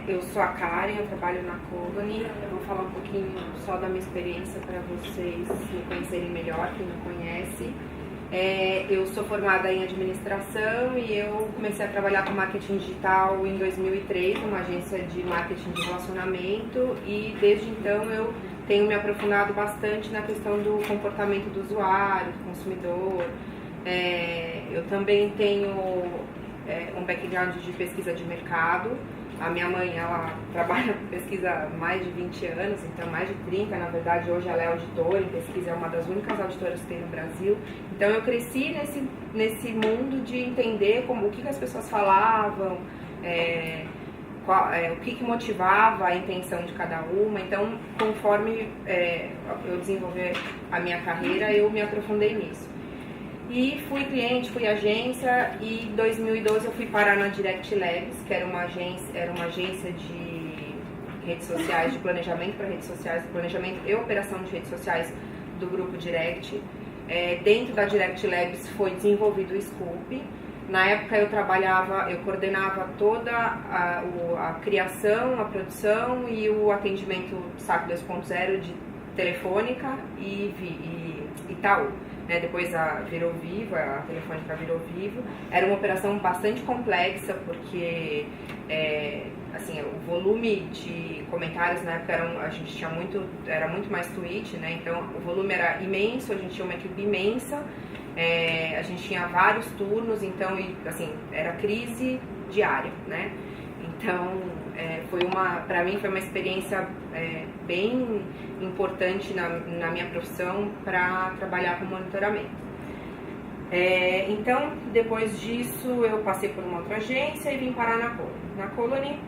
Eu sou a Karen, eu trabalho na Colony. Eu vou falar um pouquinho só da minha experiência para vocês me conhecerem melhor, quem não conhece. Eu sou formada em administração e eu comecei a trabalhar com marketing digital em 2003, numa agência de marketing de relacionamento, e desde então eu tenho me aprofundado bastante na questão do comportamento do usuário, do consumidor. Eu também tenho um background de pesquisa de mercado. A minha mãe, ela trabalha com pesquisa há mais de 20 anos, então mais de 30, na verdade. Hoje ela é auditora em pesquisa, é uma das únicas auditoras que tem no Brasil. Então eu cresci nesse mundo de entender o que as pessoas falavam, o que motivava a intenção de cada uma. Então, conforme eu desenvolvi a minha carreira, eu me aprofundei nisso. E fui cliente, fui agência, e em 2012 eu fui parar na Direct Labs, que era uma agência de redes sociais, de planejamento para redes sociais, planejamento e operação de redes sociais do grupo Direct. Dentro da Direct Labs foi desenvolvido o Scoop. Na época eu coordenava toda a criação, a produção e o atendimento SAP 2.0 de Telefônica e Itaú. Depois virou Vivo, a Telefônica virou Vivo. Era uma operação bastante complexa, porque o volume de comentários na época a gente tinha era muito mais tweet, né? Então o volume era imenso, a gente tinha uma equipe imensa, a gente tinha vários turnos, então era crise diária, né? Então para mim foi uma experiência bem importante na minha profissão para trabalhar com monitoramento. Então, depois disso, eu passei por uma outra agência e vim parar na Colony. Na Colony,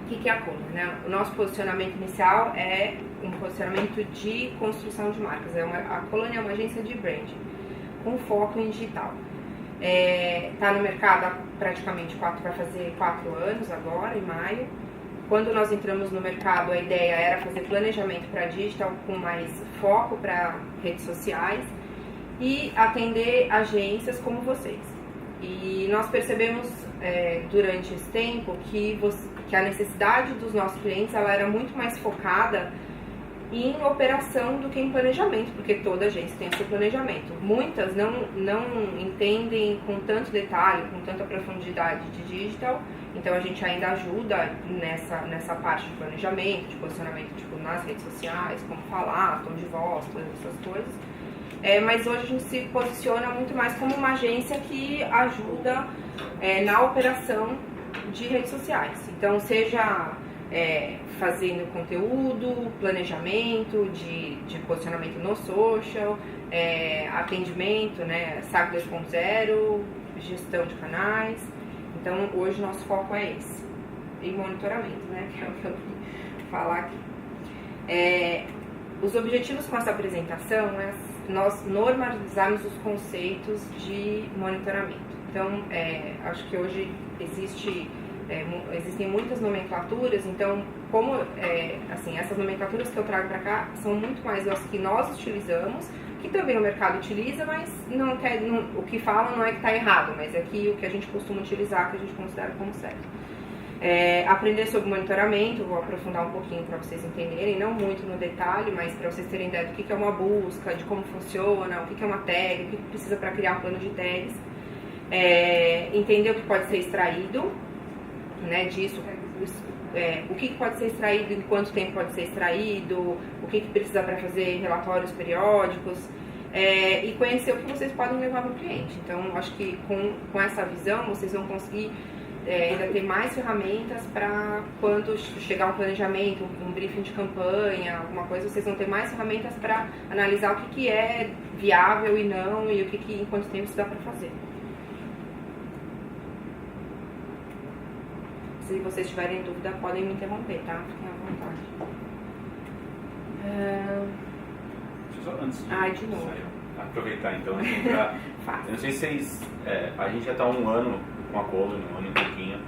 o que é a Colony, né? O nosso posicionamento inicial é um posicionamento de construção de marcas. A Colony é uma agência de branding, com foco em digital. Está no mercado há praticamente vai fazer 4 anos agora, em maio. Quando nós entramos no mercado, a ideia era fazer planejamento para digital com mais foco para redes sociais e atender agências como vocês. E nós percebemos durante esse tempo que a necessidade dos nossos clientes ela era muito mais focada em operação do que em planejamento, porque toda agência tem o seu planejamento. Muitas não entendem com tanto detalhe, com tanta profundidade de digital, então a gente ainda ajuda nessa parte de planejamento, de posicionamento nas redes sociais, como falar, tom de voz, todas essas coisas. Mas hoje a gente se posiciona muito mais como uma agência que ajuda na operação de redes sociais. Então, seja fazendo conteúdo, planejamento de posicionamento no social, atendimento, né, SAP 2.0, gestão de canais. Então, hoje nosso foco é esse. E monitoramento, né, que é o que eu vou falar aqui. Os objetivos com essa apresentação é nós normalizarmos os conceitos de monitoramento. Então, acho que hoje existem muitas nomenclaturas, então essas nomenclaturas que eu trago para cá são muito mais as que nós utilizamos, que também o mercado utiliza, mas o que falam não é que está errado, mas é que o que a gente costuma utilizar, que a gente considera como certo. Aprender sobre monitoramento, vou aprofundar um pouquinho para vocês entenderem, não muito no detalhe, mas para vocês terem ideia do que é uma busca, de como funciona, o que é uma tag, o que precisa para criar um plano de tags. Entender o que pode ser extraído, né, disso, o que pode ser extraído, em quanto tempo pode ser extraído, o que precisa para fazer relatórios periódicos, e conhecer o que vocês podem levar para o cliente. Então, acho que com essa visão vocês vão conseguir ainda ter mais ferramentas para quando chegar um planejamento, um briefing de campanha, alguma coisa, vocês vão ter mais ferramentas para analisar o que é viável e não, e em quanto tempo isso dá para fazer. Se vocês tiverem dúvida, podem me interromper, tá? Fiquem à vontade. Só antes de novo. Aproveitar então, eu não sei se vocês... a gente já está há 1 ano com a Colony, 1 ano e pouquinho.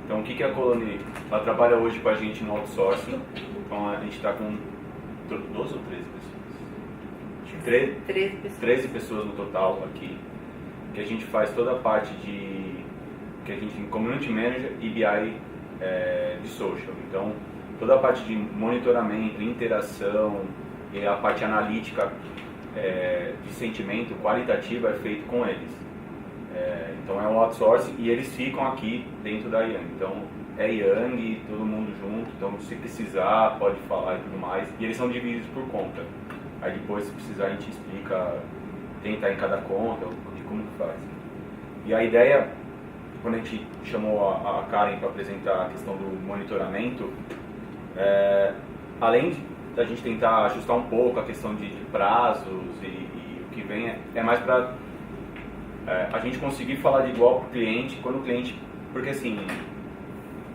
Então, o que a Colony... Ela trabalha hoje com a gente no outsourcing. Então, a gente está com 12 ou 13 pessoas? 13 pessoas. 13 pessoas no total aqui. Que a gente faz toda a parte de... que a gente tem Community Manager e BI de social. Então, toda a parte de monitoramento, interação e a parte analítica de sentimento qualitativa é feito com eles. Então é um outsourcing e eles ficam aqui dentro da Yang. Então é Yang, todo mundo junto, então se precisar pode falar e tudo mais. E eles são divididos por conta. Aí depois, se precisar, a gente explica quem está em cada conta e como que faz. E a ideia, quando a gente chamou a Karen para apresentar a questão do monitoramento, além da gente tentar ajustar um pouco a questão de prazos e o que vem, é mais para a gente conseguir falar de igual para o cliente, quando o cliente, porque assim,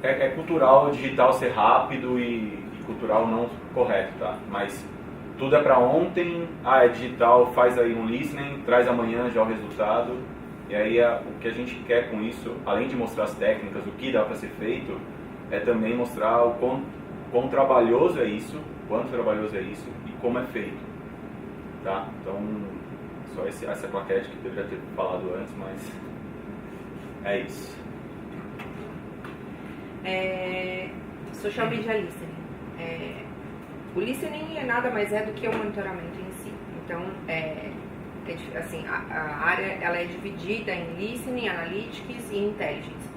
é cultural digital ser rápido e cultural não correto, tá? Mas tudo é para ontem, é digital, faz aí um listening, traz amanhã já o resultado. E aí o que a gente quer com isso, além de mostrar as técnicas, o que dá para ser feito, é também mostrar o quão trabalhoso é isso, quanto trabalhoso é isso e como é feito, tá? Então, só essa claquete que eu deveria ter falado antes, mas é isso. Social Media Listening. O listening nada mais é do que o monitoramento em si. Então, assim, a área ela é dividida em listening, analytics e intelligence.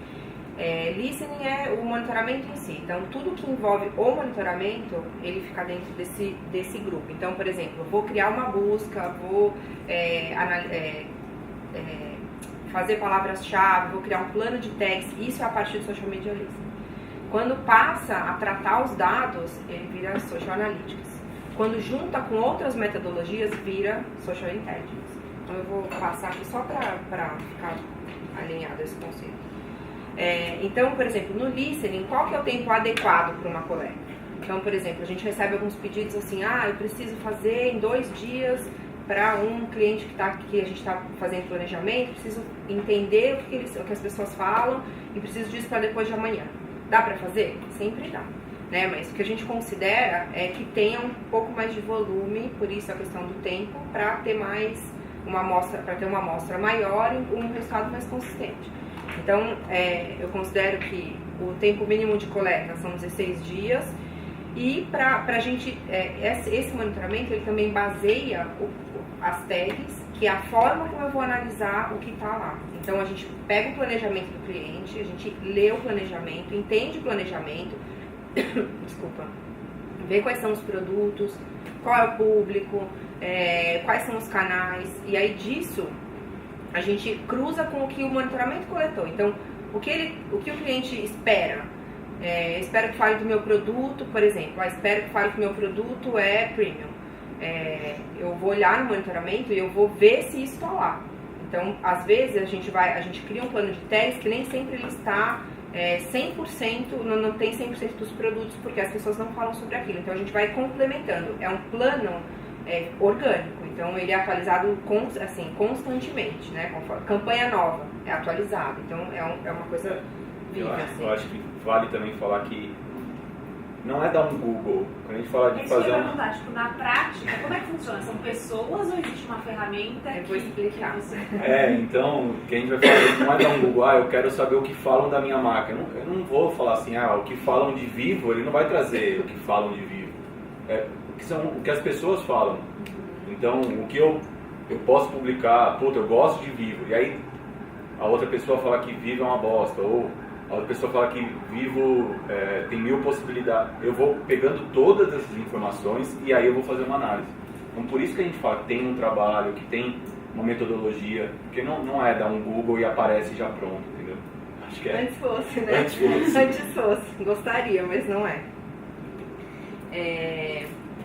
Listening é o monitoramento em si. Então, tudo que envolve o monitoramento, ele fica dentro desse grupo. Então, por exemplo, eu vou criar uma busca, vou fazer palavras-chave, vou criar um plano de tags. Isso é a parte do Social Media Listening. Quando passa a tratar os dados, ele vira Social Analytics. Quando junta com outras metodologias, vira Social Intelligence. Então, eu vou passar aqui só para ficar alinhado esse conceito. Então, por exemplo, no listening, qual que é o tempo adequado para uma coleta? Então, por exemplo, a gente recebe alguns pedidos assim, eu preciso fazer em 2 dias para um cliente que a gente está fazendo planejamento, preciso entender o que as pessoas falam e preciso disso para depois de amanhã. Dá para fazer? Sempre dá. Né? Mas o que a gente considera é que tenha um pouco mais de volume, por isso a questão do tempo, para ter uma amostra maior e um resultado mais consistente. Então, eu considero que o tempo mínimo de coleta são 16 dias e para a gente, esse monitoramento ele também baseia as tags, que é a forma como eu vou analisar o que está lá. Então, a gente pega o planejamento do cliente, a gente lê o planejamento, entende o planejamento, desculpa, vê quais são os produtos, qual é o público, quais são os canais, e aí disso a gente cruza com o que o monitoramento coletou. Então, o que o cliente espera? Espero que fale do meu produto, por exemplo. Espero que fale que o meu produto é premium. Eu vou olhar no monitoramento e eu vou ver se isso está lá. Então, às vezes, a gente cria um plano de tags que nem sempre ele está 100%, não tem 100% dos produtos, porque as pessoas não falam sobre aquilo. Então, a gente vai complementando. É um plano orgânico. Então, ele é atualizado constantemente, né? Campanha nova é atualizado. Então, é uma coisa viva. Eu acho que vale também falar que não é dar um Google. Quando a gente fala de fazer tipo, na prática, como é que funciona? São pessoas ou existe uma ferramenta? Eu vou explicar. Então, o que a gente vai fazer não é dar um Google, eu quero saber o que falam da minha marca. Eu não vou falar assim, o que falam de Vivo, ele não vai trazer o que falam de Vivo. O que as pessoas falam. Então, o que eu posso publicar, eu gosto de Vivo, e aí a outra pessoa fala que Vivo é uma bosta, ou a outra pessoa fala que Vivo tem 1000 possibilidades. Eu vou pegando todas essas informações e aí eu vou fazer uma análise. Então, por isso que a gente fala que tem um trabalho, que tem uma metodologia, porque não é dar um Google e aparece já pronto, entendeu? Acho que Antes fosse, né? Antes fosse. Gostaria, mas não é.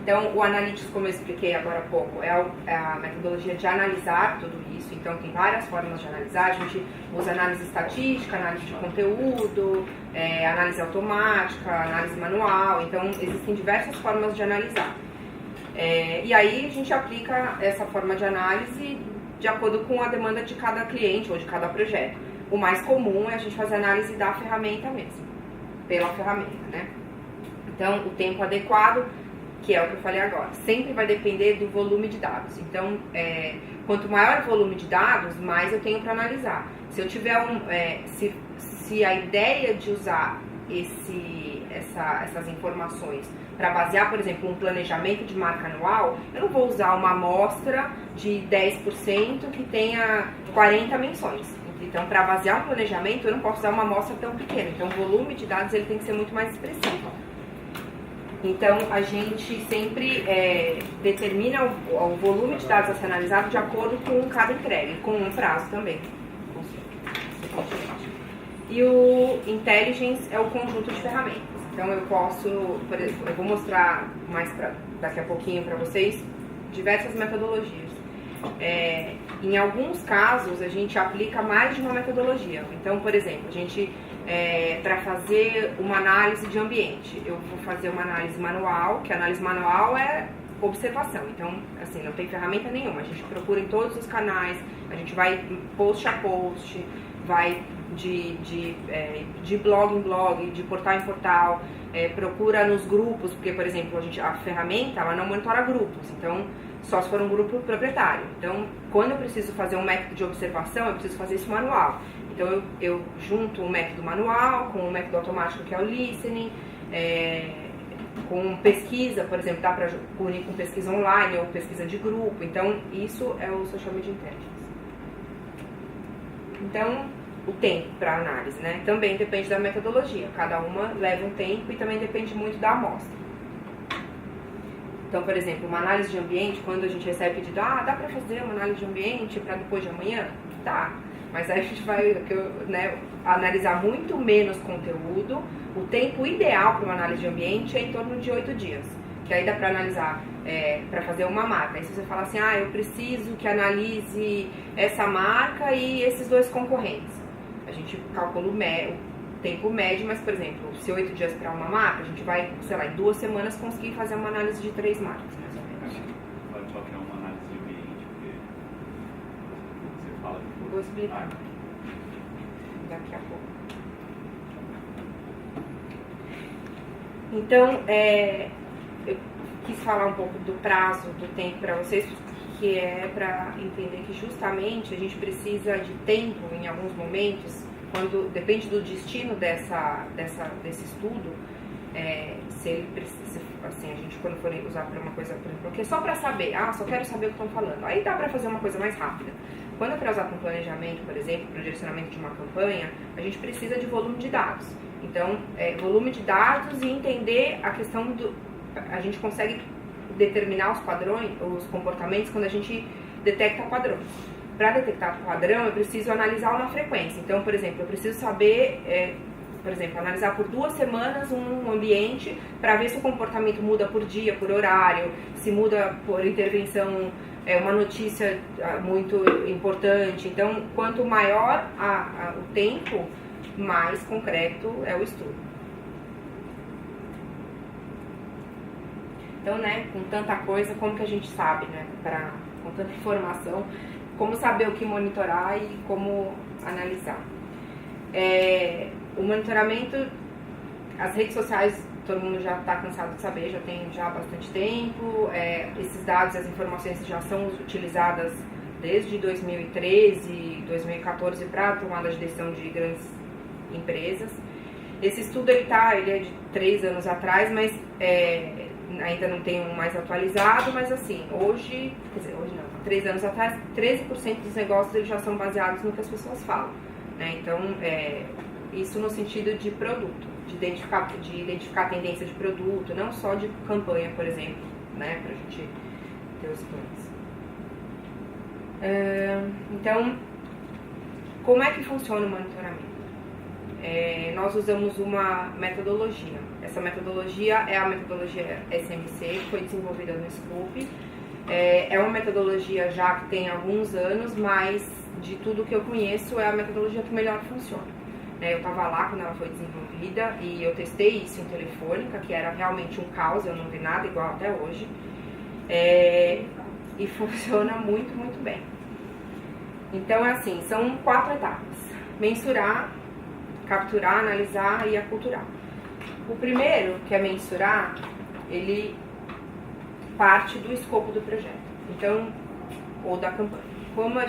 Então, o Analytics, como eu expliquei agora há pouco, é a metodologia de analisar tudo isso. Então, tem várias formas de analisar. A gente usa análise estatística, análise de conteúdo, análise automática, análise manual. Então, existem diversas formas de analisar. E aí, a gente aplica essa forma de análise de acordo com a demanda de cada cliente ou de cada projeto. O mais comum é a gente fazer análise da ferramenta mesmo, pela ferramenta, né? Então, o tempo adequado, que é o que eu falei agora, sempre vai depender do volume de dados. Então, quanto maior o volume de dados, mais eu tenho para analisar. Se eu tiver se a ideia de usar essas informações para basear, por exemplo, um planejamento de marca anual, eu não vou usar uma amostra de 10% que tenha 40 menções. Então, para basear um planejamento, eu não posso usar uma amostra tão pequena. Então, o volume de dados ele tem que ser muito mais expressivo. Então, a gente sempre determina o volume de dados a ser analisado de acordo com cada entrega, com um prazo também. E o Intelligence é o conjunto de ferramentas. Então, eu posso, por exemplo, eu vou mostrar mais daqui a pouquinho para vocês diversas metodologias. Em alguns casos, a gente aplica mais de uma metodologia. Então, por exemplo, a gente, para fazer uma análise de ambiente, eu vou fazer uma análise manual, que a análise manual é observação. Então, assim, não tem ferramenta nenhuma. A gente procura em todos os canais, a gente vai post a post, vai de blog em blog, de portal em portal, procura nos grupos, porque, por exemplo, a ferramenta, ela não monitora grupos. Então, só se for um grupo proprietário. Então, quando eu preciso fazer um método de observação, eu preciso fazer isso manual. Então, eu junto um método manual com um método automático que é o listening, com pesquisa, por exemplo, dá para unir com pesquisa online ou pesquisa de grupo. Então, isso é o Social Media Intelligence. Então, o tempo para análise, né? Também depende da metodologia. Cada uma leva um tempo e também depende muito da amostra. Então, por exemplo, uma análise de ambiente, quando a gente recebe pedido, dá para fazer uma análise de ambiente para depois de amanhã? Tá, mas aí a gente vai analisar muito menos conteúdo. O tempo ideal para uma análise de ambiente é em torno de 8 dias, que aí dá para analisar, para fazer uma marca. Aí se você falar assim, eu preciso que analise essa marca e esses dois concorrentes, a gente calcula o tempo médio, mas, por exemplo, se 8 dias para uma marca, a gente vai, sei lá, em 2 semanas conseguir fazer uma análise de 3 marcas, mais ou menos. Pode só criar uma análise de ambiente, porque você fala depois. Vou explicar daqui a pouco. Então, eu quis falar um pouco do prazo, do tempo para vocês, que é para entender que justamente a gente precisa de tempo em alguns momentos. Quando depende do destino desse estudo, se ele precisa, assim, a gente quando for usar para uma coisa, por exemplo, porque só para saber, só quero saber o que estão falando, aí dá para fazer uma coisa mais rápida. Quando é para usar para um planejamento, por exemplo, para o direcionamento de uma campanha, a gente precisa de volume de dados. Então, volume de dados e entender a questão a gente consegue determinar os padrões, os comportamentos quando a gente detecta padrões. Para detectar o padrão, eu preciso analisar uma frequência. Então, por exemplo, eu preciso saber, analisar por 2 semanas um ambiente para ver se o comportamento muda por dia, por horário, se muda por intervenção, uma notícia muito importante. Então, quanto maior o tempo, mais concreto é o estudo. Então, com tanta coisa, como que a gente sabe, com tanta informação, como saber o que monitorar e como analisar. O monitoramento, as redes sociais, todo mundo já está cansado de saber, já tem há bastante tempo. Esses dados, as informações já são utilizadas desde 2013, 2014 para a tomada de decisão de grandes empresas. Esse estudo ele é de 3 anos atrás, mas ainda não tem um mais atualizado, mas assim, hoje não, 3 anos atrás, 13% dos negócios eles já são baseados no que as pessoas falam, né? Então, isso no sentido de produto, de identificar a tendência de produto, não só de campanha, por exemplo, né? Pra gente ter os planos. Então, como é que funciona o monitoramento? Nós usamos uma metodologia. Essa metodologia é a metodologia SMC, que foi desenvolvida no Scoop. É uma metodologia já que tem alguns anos, mas de tudo que eu conheço é a metodologia que melhor funciona. Eu estava lá quando ela foi desenvolvida e eu testei isso em Telefônica, que era realmente um caos, eu não vi nada igual até hoje. E funciona muito, muito bem. Então, assim, são 4 etapas. Mensurar, capturar, analisar e aculturar. O primeiro, que é mensurar, ele parte do escopo do projeto, então, ou da campanha. Como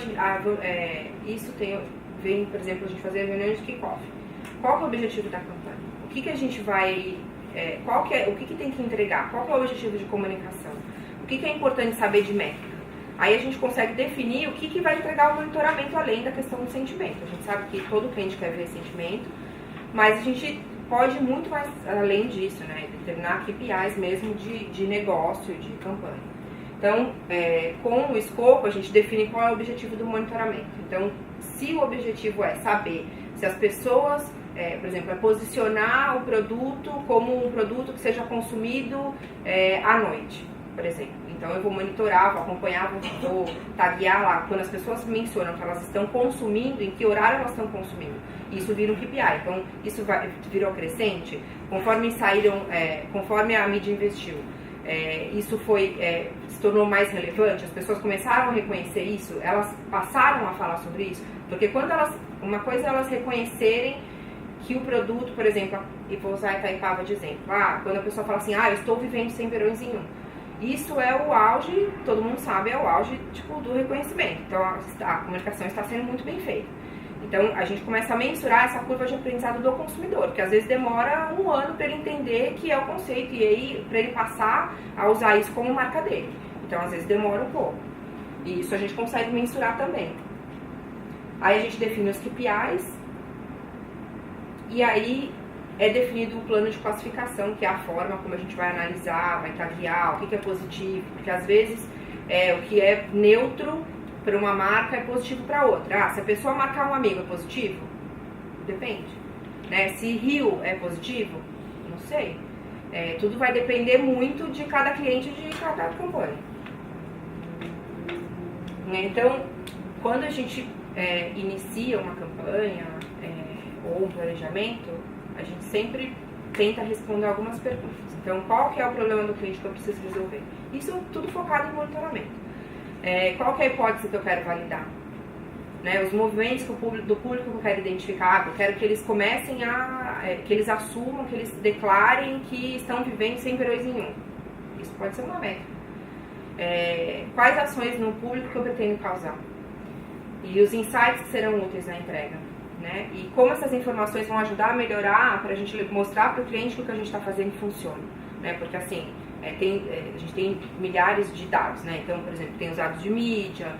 isso vem, por exemplo, a gente fazer reuniões de kickoff. Qual é o objetivo da campanha? O que a gente vai, o que tem que entregar, qual que é o objetivo de comunicação, o que é importante saber de métrica. Aí a gente consegue definir o que vai entregar o monitoramento além da questão do sentimento. A gente sabe que todo cliente quer ver sentimento, mas a gente pode ir muito mais além disso, né? Determinar KPIs mesmo de negócio, de campanha. Então, com o escopo, a gente define qual é o objetivo do monitoramento. Então, se o objetivo é saber se as pessoas, por exemplo, é posicionar o produto como um produto que seja consumido à noite, por exemplo. Então eu vou monitorar, vou acompanhar, vou taguear lá quando as pessoas mencionam que elas estão consumindo, em que horário elas estão consumindo. Isso vira um KPI. Então isso virou crescente, conforme saíram, conforme a mídia investiu. Isso se tornou mais relevante, as pessoas começaram a reconhecer isso, elas passaram a falar sobre isso, porque quando uma coisa é elas reconhecerem que o produto, por exemplo, e vou usar a Itaipava de exemplo, quando a pessoa fala assim, eu estou vivendo 100 verões em um. Isso é o auge, todo mundo sabe, é o auge do reconhecimento. Então a comunicação está sendo muito bem feita. Então a gente começa a mensurar essa curva de aprendizado do consumidor, que às vezes demora 1 ano para ele entender que é o conceito e aí para ele passar a usar isso como marca dele. Então às vezes demora um pouco. E isso a gente consegue mensurar também. Aí a gente define os KPIs e aí é definido o plano de classificação, que é a forma como a gente vai analisar, vai taguear, o que é positivo, porque às vezes o que é neutro para uma marca é positivo para outra. Se a pessoa marcar um amigo é positivo? Depende. Né? Se Rio é positivo? Não sei. Tudo vai depender muito de cada cliente, de cada campanha. Então, quando a gente inicia uma campanha ou um planejamento, a gente sempre tenta responder algumas perguntas. Então, qual que é o problema do cliente que eu preciso resolver? Isso tudo focado em monitoramento. Qual que é a hipótese que eu quero validar? Né, os movimentos do público que eu quero identificar, eu quero que eles comecem que eles assumam, que eles declarem que estão vivendo 100 verões em um. Isso pode ser uma métrica. Quais ações no público que eu pretendo causar? E os insights que serão úteis na entrega. Né? E como essas informações vão ajudar a melhorar, para a gente mostrar para o cliente que o que a gente está fazendo funciona. Né? Porque assim, a gente tem milhares de dados, né? Então, por exemplo, tem os dados de mídia,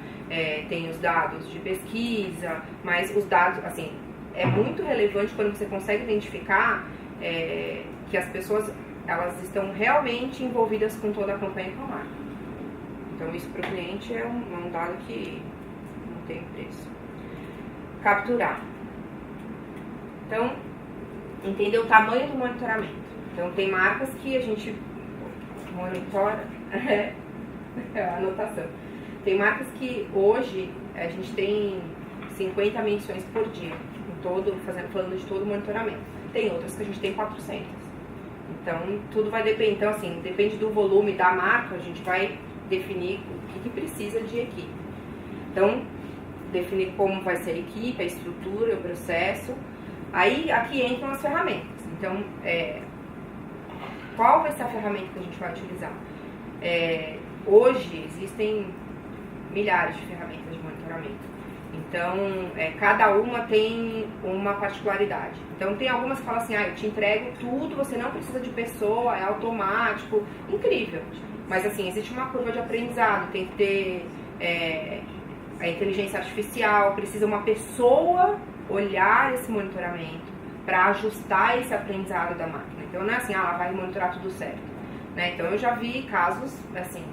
tem os dados de pesquisa, mas os dados, assim, é muito relevante quando você consegue identificar que as pessoas, elas estão realmente envolvidas com toda a campanha com a marca. Então, isso para o cliente é um dado que não tem preço. Capturar. Então, entender o tamanho do monitoramento. Então, tem marcas que a gente monitora, anotação. Tem marcas que hoje a gente tem 50 menções por dia, falando de todo o monitoramento. Tem outras que a gente tem 400. Então, tudo vai depender. Então, assim, depende do volume da marca, a gente vai definir o que precisa de equipe. Então, definir como vai ser a equipe, a estrutura, o processo. Aí, aqui entram as ferramentas. Então, qual vai ser a ferramenta que a gente vai utilizar? Hoje, existem milhares de ferramentas de monitoramento. Então, cada uma tem uma particularidade. Então, tem algumas que falam assim, eu te entrego tudo, você não precisa de pessoa, é automático. Incrível. Mas, assim, existe uma curva de aprendizado, tem que ter a inteligência artificial, precisa uma pessoa olhar esse monitoramento para ajustar esse aprendizado da máquina. Então, não é assim, ela vai monitorar tudo certo. Né? Então, eu já vi casos, assim,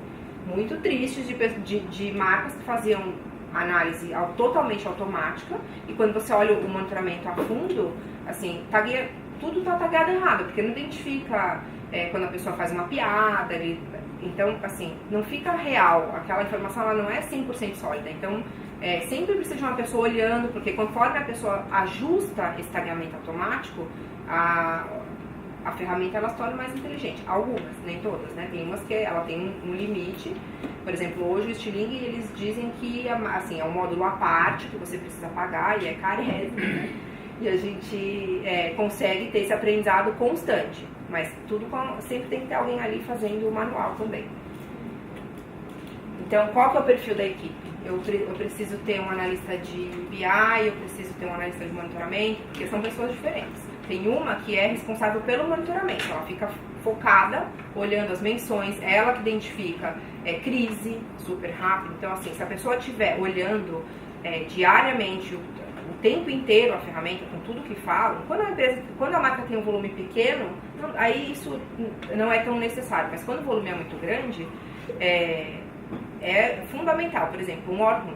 muito tristes de marcas que faziam análise totalmente automática e quando você olha o monitoramento a fundo, assim, tudo está tagueado errado, porque não identifica quando a pessoa faz uma piada, então, assim, não fica real, aquela informação ela não é 100% sólida, então sempre precisa de uma pessoa olhando, porque conforme a pessoa ajusta esse tagueamento automático, a ferramenta ela se torna mais inteligente. Algumas, nem todas, né? Tem umas que ela tem um limite. Por exemplo, hoje o Stiling, eles dizem que assim, é um módulo à parte que você precisa pagar e é carésimo, né? E a gente consegue ter esse aprendizado constante. Mas sempre tem que ter alguém ali fazendo o manual também. Então, qual que é o perfil da equipe? Eu preciso ter um analista de BI, eu preciso ter um analista de monitoramento, porque são pessoas diferentes. Tem uma que é responsável pelo monitoramento, ela fica focada, olhando as menções, ela que identifica crise super rápido. Então, assim, se a pessoa estiver olhando diariamente, o tempo inteiro a ferramenta, com tudo que falam, quando a marca tem um volume pequeno, aí isso não é tão necessário, mas quando o volume é muito grande, é fundamental. Por exemplo, um órgão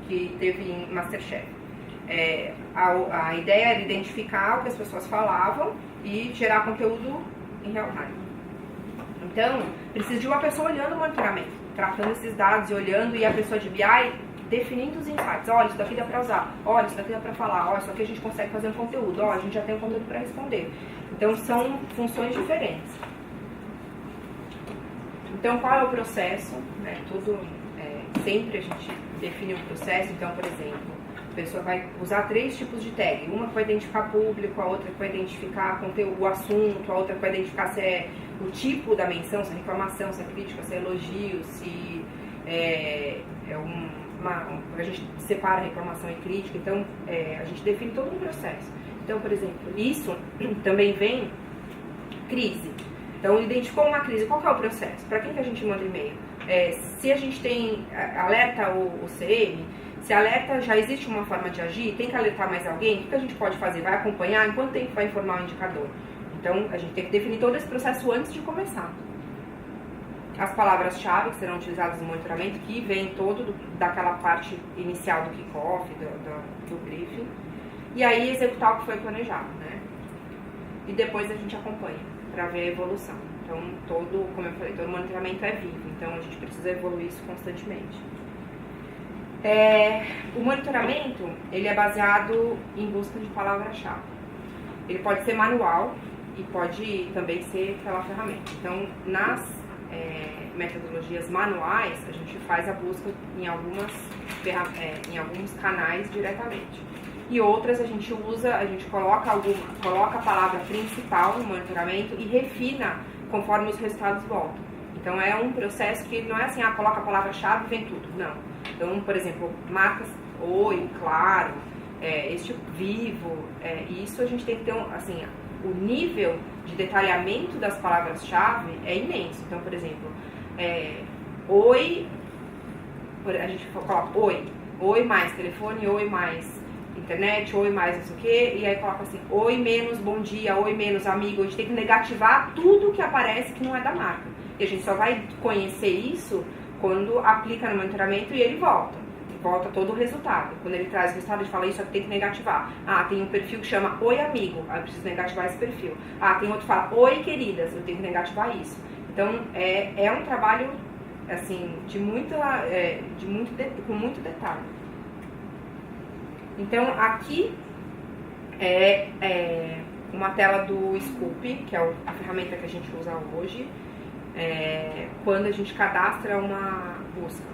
que teve em MasterChef. A ideia era identificar o que as pessoas falavam e gerar conteúdo em real time. Então, precisa de uma pessoa olhando o monitoramento, tratando esses dados e olhando, e a pessoa de BI definindo os insights. Olha, isso daqui dá pra usar. Olha, isso daqui dá pra falar. Olha, isso aqui a gente consegue fazer um conteúdo. Olha, a gente já tem um conteúdo para responder. Então, são funções diferentes. Então, qual é o processo? Sempre a gente define um processo. Então, por exemplo, a pessoa vai usar 3 tipos de tag. Uma que vai identificar público, a outra que vai identificar conteúdo, o assunto, a outra que vai identificar se é o tipo da menção, se é reclamação, se é crítica, se é elogio, se a gente separa reclamação e crítica. Então, a gente define todo um processo. Então, por exemplo, isso também vem crise. Então, identificou uma crise, qual que é o processo? Para quem que a gente manda e-mail? Se a gente tem alerta o CM, se alerta, já existe uma forma de agir, tem que alertar mais alguém, o que a gente pode fazer? Vai acompanhar? Em quanto tempo vai informar o indicador? Então, a gente tem que definir todo esse processo antes de começar. As palavras-chave que serão utilizadas no monitoramento, que vem todo daquela parte inicial do kickoff, do briefing. E aí, executar o que foi planejado, né? E depois a gente acompanha para ver a evolução. Então, como eu falei, todo monitoramento é vivo, então a gente precisa evoluir isso constantemente. O monitoramento, ele é baseado em busca de palavra-chave. Ele pode ser manual e pode também ser pela ferramenta. Então, nas metodologias manuais, a gente faz a busca em alguns canais diretamente. E outras a gente coloca a palavra principal no monitoramento e refina conforme os resultados voltam. Então é um processo que não é assim, coloca a palavra-chave e vem tudo. Não. Então, por exemplo, marcas Oi, Claro, Vivo, isso a gente tem que ter o nível de detalhamento das palavras-chave é imenso. Então, por exemplo, Oi, a gente coloca Oi mais telefone, Oi mais internet, Oi mais não sei o quê, e aí coloca assim, Oi menos bom dia, Oi menos amigo. A gente tem que negativar tudo que aparece que não é da marca. E a gente só vai conhecer isso quando aplica no monitoramento e ele volta todo o resultado. Quando ele traz o resultado, ele fala, isso aqui tem que negativar. Tem um perfil que chama Oi Amigo, eu preciso negativar esse perfil. Tem outro que fala Oi Queridas, eu tenho que negativar isso. Então, é um trabalho, assim, com muito detalhe. Então, aqui é uma tela do Scoop, que é a ferramenta que a gente usa hoje, quando a gente cadastra uma busca,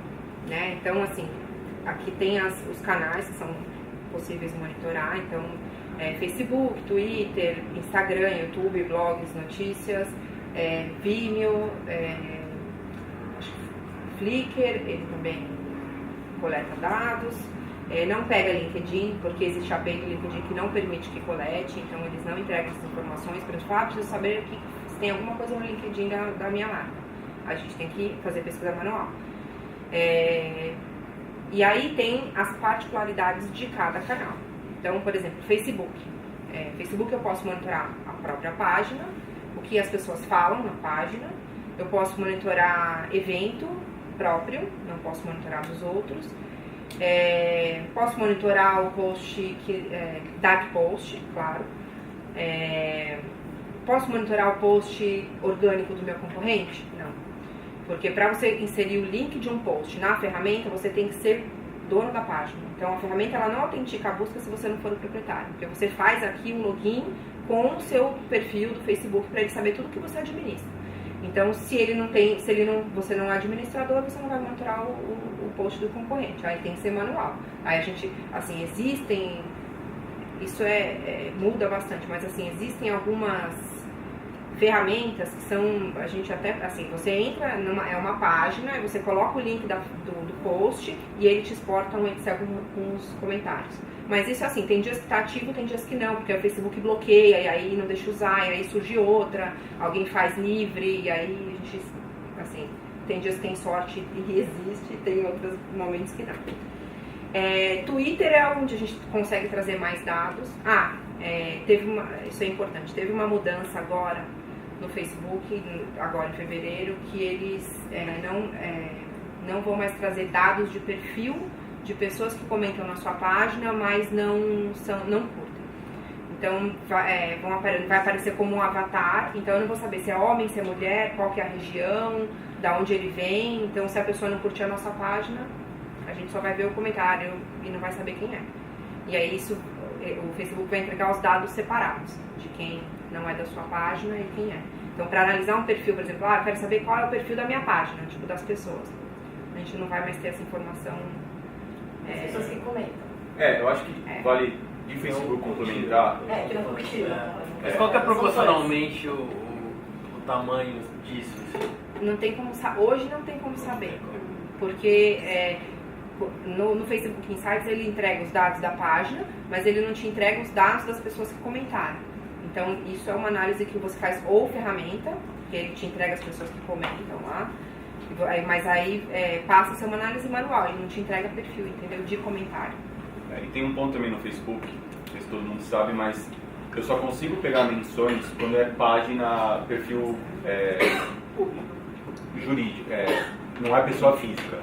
né? Então, assim, aqui tem os canais que são possíveis de monitorar. Então, Facebook, Twitter, Instagram, YouTube, blogs, notícias, Vimeo, Flickr, ele também coleta dados. Não pega LinkedIn, porque existe a API do LinkedIn que não permite que colete, então eles não entregam essas informações. Para gente falar, preciso saber se tem alguma coisa no LinkedIn da minha marca. A gente tem que fazer pesquisa manual. E aí tem as particularidades de cada canal. Então, por exemplo, Facebook. Facebook eu posso monitorar a própria página, o que as pessoas falam na página. Eu posso monitorar evento próprio, não posso monitorar dos outros. Posso monitorar o post, dark post, claro. Posso monitorar o post orgânico do meu concorrente? Não. Porque para você inserir o link de um post na ferramenta, você tem que ser dono da página. Então a ferramenta ela não autentica a busca se você não for o proprietário. Porque você faz aqui um login com o seu perfil do Facebook para ele saber tudo que você administra. Então, se você não é administrador, você não vai monitorar o post do concorrente. Aí tem que ser manual. Aí a gente, assim, isso muda bastante, mas assim, existem algumas ferramentas que são, a gente até, assim, você entra é uma página, você coloca o link do post e ele te exporta um Excel com os comentários. Mas isso assim, tem dias que tá ativo, tem dias que não, porque o Facebook bloqueia, e aí não deixa usar, e aí surge outra, alguém faz livre, e aí a gente, assim, tem dias que tem sorte e existe, e tem outros momentos que não. Twitter é onde a gente consegue trazer mais dados. Isso é importante, teve uma mudança agora no Facebook, agora em fevereiro, que eles não vão mais trazer dados de perfil de pessoas que comentam na sua página, mas não curtem. Então vai aparecer como um avatar, então eu não vou saber se é homem, se é mulher, qual que é a região, da onde ele vem. Então se a pessoa não curtir a nossa página, a gente só vai ver o comentário e não vai saber quem é. E aí o Facebook vai entregar os dados separados de quem não é da sua página e quem é. Então para analisar um perfil, por exemplo, eu quero saber qual é o perfil da minha página, tipo das pessoas. A gente não vai mais ter essa informação. As pessoas que comentam. Eu acho que vale de Facebook complementar. Que não curtiram. Mas qual que é proporcionalmente o tamanho disso? Não tem como hoje não tem como saber. Porque no Facebook Insights ele entrega os dados da página, mas ele não te entrega os dados das pessoas que comentaram. Então isso é uma análise que você faz ou ferramenta, que ele te entrega as pessoas que comentam lá. Mas aí passa a ser uma análise manual, ele não te entrega perfil, entendeu? De comentário. E tem um ponto também no Facebook, não sei se todo mundo sabe, mas eu só consigo pegar menções quando é página, perfil jurídico, não é pessoa física.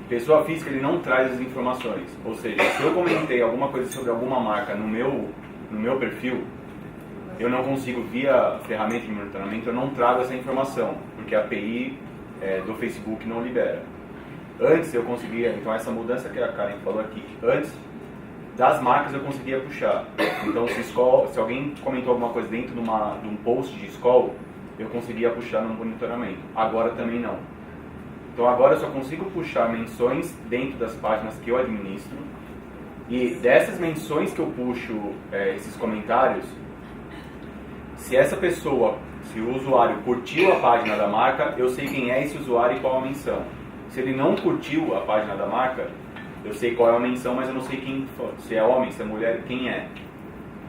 Pessoa física ele não traz as informações, ou seja, se eu comentei alguma coisa sobre alguma marca no meu perfil, eu não consigo, via ferramenta de monitoramento, eu não trago essa informação, porque a API do Facebook não libera. Antes eu conseguia, então essa mudança que a Karen falou aqui, antes das marcas eu conseguia puxar. Então se alguém comentou alguma coisa dentro de um post de Skoll, eu conseguia puxar no monitoramento. Agora também não. Então agora eu só consigo puxar menções dentro das páginas que eu administro, e dessas menções que eu puxo esses comentários, se essa pessoa, se o usuário curtiu a página da marca, eu sei quem é esse usuário e qual a menção. Se ele não curtiu a página da marca, eu sei qual é a menção, mas eu não sei quem, se é homem, se é mulher, quem é.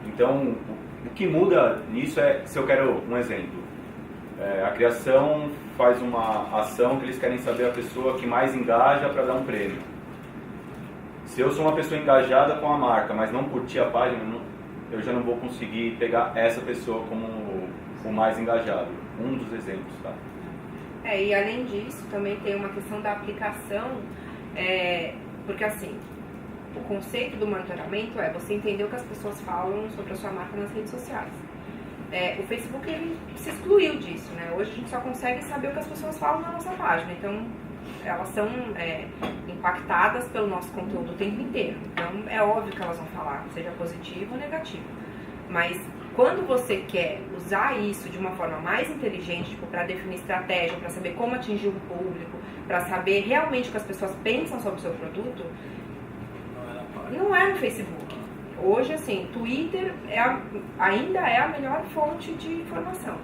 Então, o que muda nisso se eu quero um exemplo. A criação faz uma ação que eles querem saber a pessoa que mais engaja para dar um prêmio. Se eu sou uma pessoa engajada com a marca, mas não curti a página, eu já não vou conseguir pegar essa pessoa como o mais engajado. Um dos exemplos, tá? E além disso, também tem uma questão da aplicação, porque assim, o conceito do monitoramento é você entender o que as pessoas falam sobre a sua marca nas redes sociais. O Facebook ele se excluiu disso, né? Hoje a gente só consegue saber o que as pessoas falam na nossa página, então elas são impactadas pelo nosso conteúdo o tempo inteiro. Então é óbvio que elas vão falar, seja positivo ou negativo. Mas quando você quer usar isso de uma forma mais inteligente, tipo, para definir estratégia, para saber como atingir o público, para saber realmente o que as pessoas pensam sobre o seu produto, não é no Facebook. Hoje, assim, Twitter ainda é a melhor fonte de informação.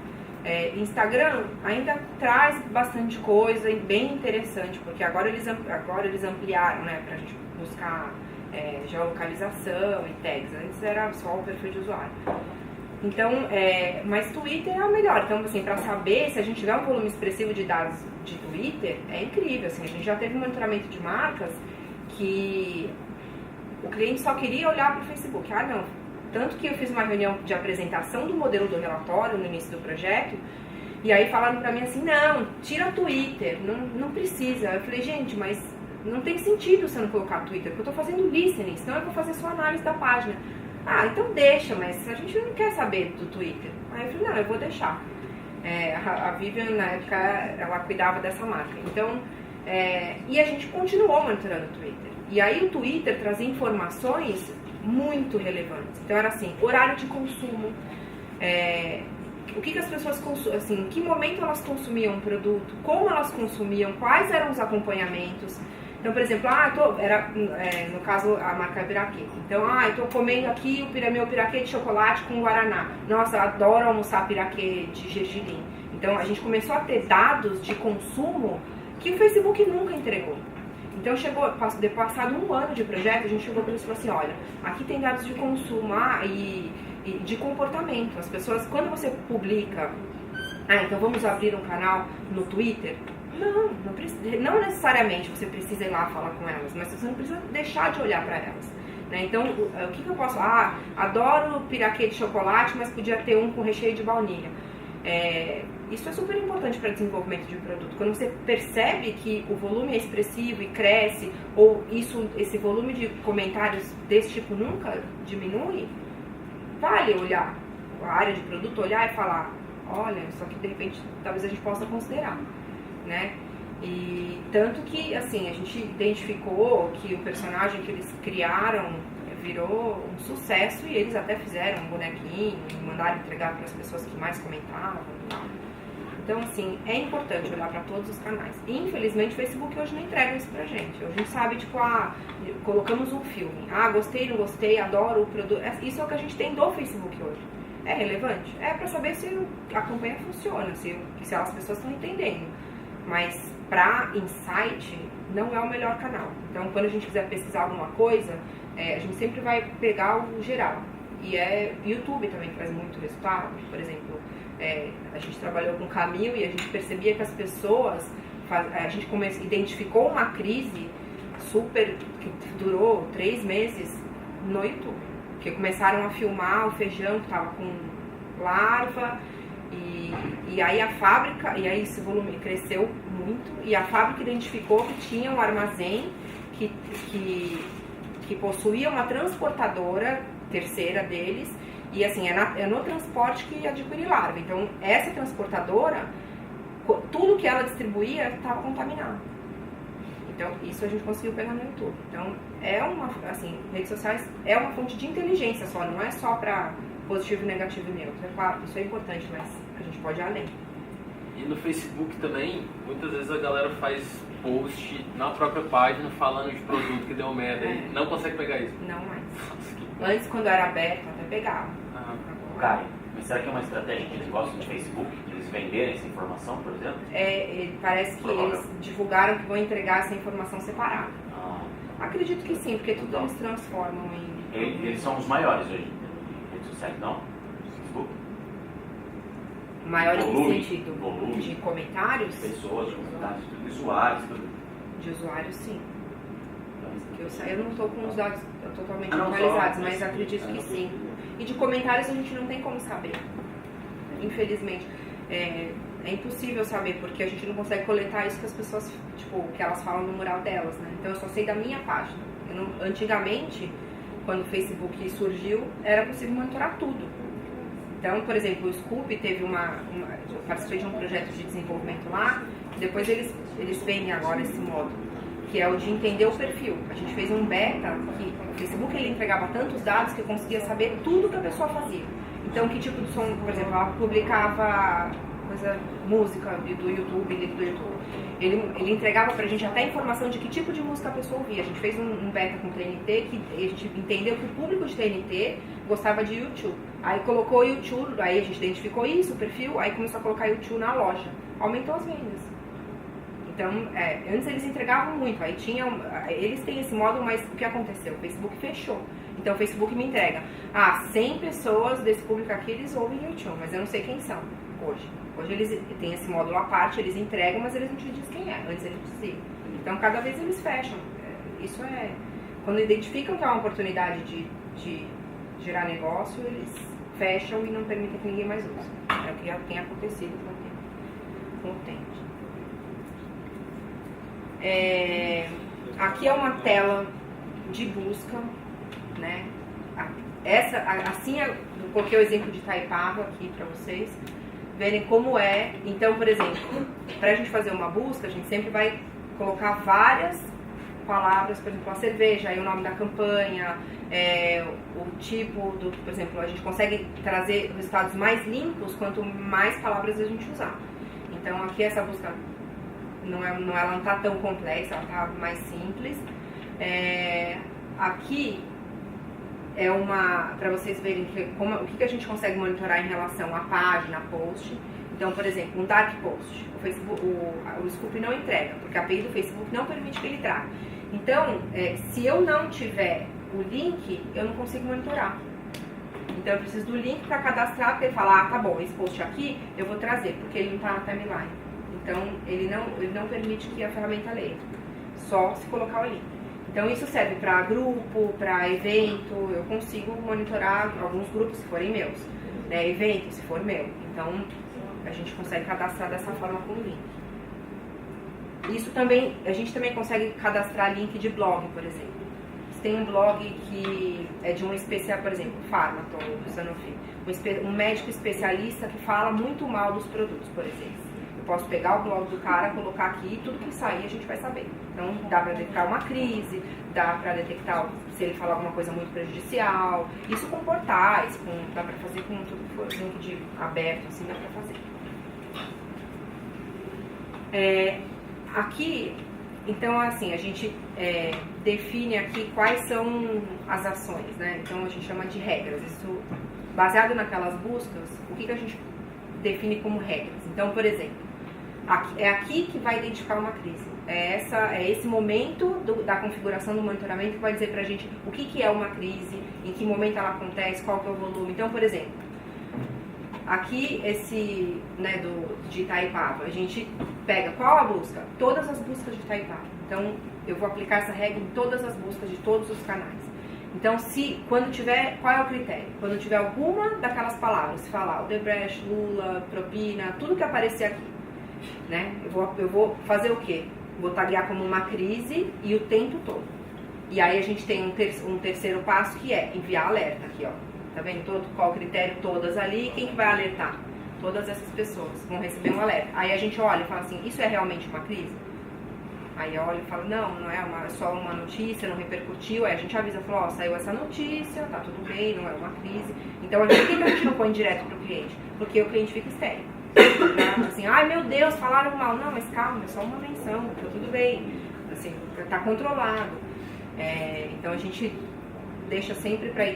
Instagram ainda traz bastante coisa bem interessante, porque agora eles ampliaram, né, pra gente buscar geolocalização e tags. Antes era só o perfil de usuário. Então, mas Twitter é o melhor. Então, assim, para saber se a gente tiver um volume expressivo de dados de Twitter, é incrível. Assim, a gente já teve um monitoramento de marcas que o cliente só queria olhar para o Facebook. Não. Tanto que eu fiz uma reunião de apresentação do modelo do relatório no início do projeto, e aí falaram para mim assim, não, tira Twitter, não precisa. Eu falei, gente, mas não tem sentido você não colocar Twitter, porque eu estou fazendo listening, senão eu vou fazer só análise da página. Então deixa, mas a gente não quer saber do Twitter. Aí eu falei, não, eu vou deixar. A Vivian, na época, ela cuidava dessa marca. Então, e a gente continuou monitorando o Twitter. E aí o Twitter trazia informações muito relevantes. Então era assim, horário de consumo, o que as pessoas consumem, assim, em que momento elas consumiam o produto, como elas consumiam, quais eram os acompanhamentos. Então, por exemplo, no caso a marca Piraquê. Então, eu tô comendo aqui meu piraquê de chocolate com guaraná. Nossa, eu adoro almoçar piraquê de gergelim. Então, a gente começou a ter dados de consumo que o Facebook nunca entregou. Então passado um ano de projeto, a gente chegou para eles e falou assim, olha, aqui tem dados de consumo e de comportamento. As pessoas, quando você publica, então vamos abrir um canal no Twitter, não necessariamente você precisa ir lá falar com elas, mas você não precisa deixar de olhar para elas. Né? Então, o que eu posso... adoro piraquê de chocolate, mas podia ter um com recheio de baunilha. Isso é super importante para desenvolvimento de um produto. Quando você percebe que o volume é expressivo e cresce, ou esse volume de comentários desse tipo nunca diminui, vale olhar a área de produto, olhar e falar, olha, só que de repente talvez a gente possa considerar, né? E tanto que, assim, a gente identificou que o personagem que eles criaram virou um sucesso e eles até fizeram um bonequinho e mandaram entregar para as pessoas que mais comentavam e tal. Então, assim, é importante olhar para todos os canais. E, infelizmente, o Facebook hoje não entrega isso pra gente. Hoje a gente sabe, tipo, colocamos um filme. Gostei, não gostei, adoro o produto. Isso é o que a gente tem do Facebook hoje. É relevante? É para saber se a campanha funciona, se as pessoas estão entendendo. Mas para insight, não é o melhor canal. Então, quando a gente quiser pesquisar alguma coisa, a gente sempre vai pegar o geral. E YouTube também traz muito resultado. Por exemplo, a gente trabalhou com Camil e a gente percebia que as pessoas... A gente identificou uma crise que durou 3 meses no YouTube. Porque começaram a filmar o feijão que estava com larva... E aí a fábrica, e aí esse volume cresceu muito, e a fábrica identificou que tinha um armazém que possuía uma transportadora terceira deles, e assim, é no transporte que adquire larva. Então, essa transportadora, tudo que ela distribuía estava contaminado. Então, isso a gente conseguiu pegar no YouTube. Então, redes sociais é uma fonte de inteligência só, não é só para positivo, negativo e neutro. É claro, isso é importante, mas a gente pode ir além. E no Facebook também, muitas vezes a galera faz post na própria página falando de produto que deu merda e não consegue pegar isso. Não mais. Antes, quando era aberto, até pegava. Caio, mas será que é uma estratégia que eles gostam de Facebook? Eles venderem essa informação, por exemplo? Parece que eles divulgaram que vão entregar essa informação separada. Acredito que sim, porque tudo eles transformam em... Eles são os maiores hoje em redes sociais, não? Facebook? Maiores no sentido volume, de comentários? Pessoas, de comentários, de usuários, tudo. De usuários, sim. Eu não estou com os dados totalmente não, atualizados, mas acredito que sim. E de comentários a gente não tem como saber. Infelizmente. É impossível saber, porque a gente não consegue coletar isso que as pessoas, que elas falam no mural delas, né? Então eu só sei da minha página. Antigamente, quando o Facebook surgiu, era possível monitorar tudo. Então, por exemplo, o Scoop teve eu participei de um projeto de desenvolvimento lá, depois eles vendem agora esse módulo, que é o de entender o perfil. A gente fez um beta que o Facebook ele entregava tantos dados que eu conseguia saber tudo que a pessoa fazia. Então, que tipo de som, por exemplo, ela publicava música do YouTube, ele entregava pra gente até informação de que tipo de música a pessoa ouvia. A gente fez um beta com TNT, que a gente entendeu que o público de TNT gostava de YouTube. Aí colocou o YouTube, aí a gente identificou isso, o perfil, aí começou a colocar YouTube na loja. Aumentou as vendas. Então, antes eles entregavam muito, aí eles têm esse módulo, mas o que aconteceu? O Facebook fechou. Então o Facebook me entrega, 100 pessoas desse público aqui, eles ouvem YouTube, mas eu não sei quem são hoje. Hoje eles têm esse módulo à parte, eles entregam, mas eles não te dizem quem é. Antes eles diziam. Então cada vez eles fecham. Isso quando identificam que é uma oportunidade de gerar negócio, eles fecham e não permitem que ninguém mais use. É o que já tem acontecido com o tempo. Aqui é uma tela de busca, né? Assim eu coloquei o exemplo de Itaipava aqui para vocês verem como é. Então, por exemplo, para a gente fazer uma busca, a gente sempre vai colocar várias palavras, por exemplo, a cerveja, aí o nome da campanha, o tipo por exemplo, a gente consegue trazer resultados mais limpos quanto mais palavras a gente usar. Então, aqui essa busca ela não está tão complexa, ela está mais simples. Aqui para vocês verem o que a gente consegue monitorar em relação à página, a post. Então, por exemplo, um dark post, o Scoop não entrega, porque a API do Facebook não permite que ele traga. Então, se eu não tiver o link, eu não consigo monitorar. Então eu preciso do link para cadastrar, porque ele fala, tá bom, esse post aqui eu vou trazer, porque ele não está na timeline. Então ele não permite que a ferramenta leia, só se colocar o link. Então isso serve para grupo, para evento, eu consigo monitorar alguns grupos se forem meus, né? Evento se for meu. Então a gente consegue cadastrar dessa forma com o link. Isso também, a gente também consegue cadastrar link de blog, por exemplo. Tem um blog que é de um especial, por exemplo, Pharmaton, do Sanofi, um médico especialista que fala muito mal dos produtos, por exemplo. Eu posso pegar o blog do cara, colocar aqui e tudo que sair a gente vai saber. Então dá para detectar uma crise, dá para detectar se ele falar alguma coisa muito prejudicial. Isso com portais, dá para fazer com tudo que for link aberto, assim dá para fazer. Aqui, então assim, a gente define aqui quais são as ações, né? Então a gente chama de regras. Isso, baseado naquelas buscas, o que a gente define como regras? Então, por exemplo, é aqui que vai identificar uma crise. É esse momento da configuração do monitoramento que vai dizer pra gente o que é uma crise, em que momento ela acontece, qual que é o volume. Então, por exemplo, aqui esse, né, de Itaipava, a gente pega qual a busca? Todas as buscas de Itaipava. Então, eu vou aplicar essa regra em todas as buscas de todos os canais. Então, quando tiver, qual é o critério? Quando tiver alguma daquelas palavras, se falar Odebrecht, Lula, propina, tudo que aparecer aqui, né? Eu vou fazer o quê? Vou taguear como uma crise e o tempo todo. E aí a gente tem um terceiro passo que é enviar alerta aqui, ó. Tá vendo qual o critério? Todas ali. Quem que vai alertar? Todas essas pessoas vão receber um alerta. Aí a gente olha e fala assim, isso é realmente uma crise? Aí olha e fala, não é só uma notícia, não repercutiu. Aí a gente avisa, fala, saiu essa notícia, tá tudo bem, não é uma crise. Então, por que a gente não põe direto pro cliente? Porque o cliente fica histérico. Assim, ai meu Deus, falaram mal. Não, mas calma, é só uma menção, tá tudo bem. Assim, tá controlado. Então a gente deixa sempre para a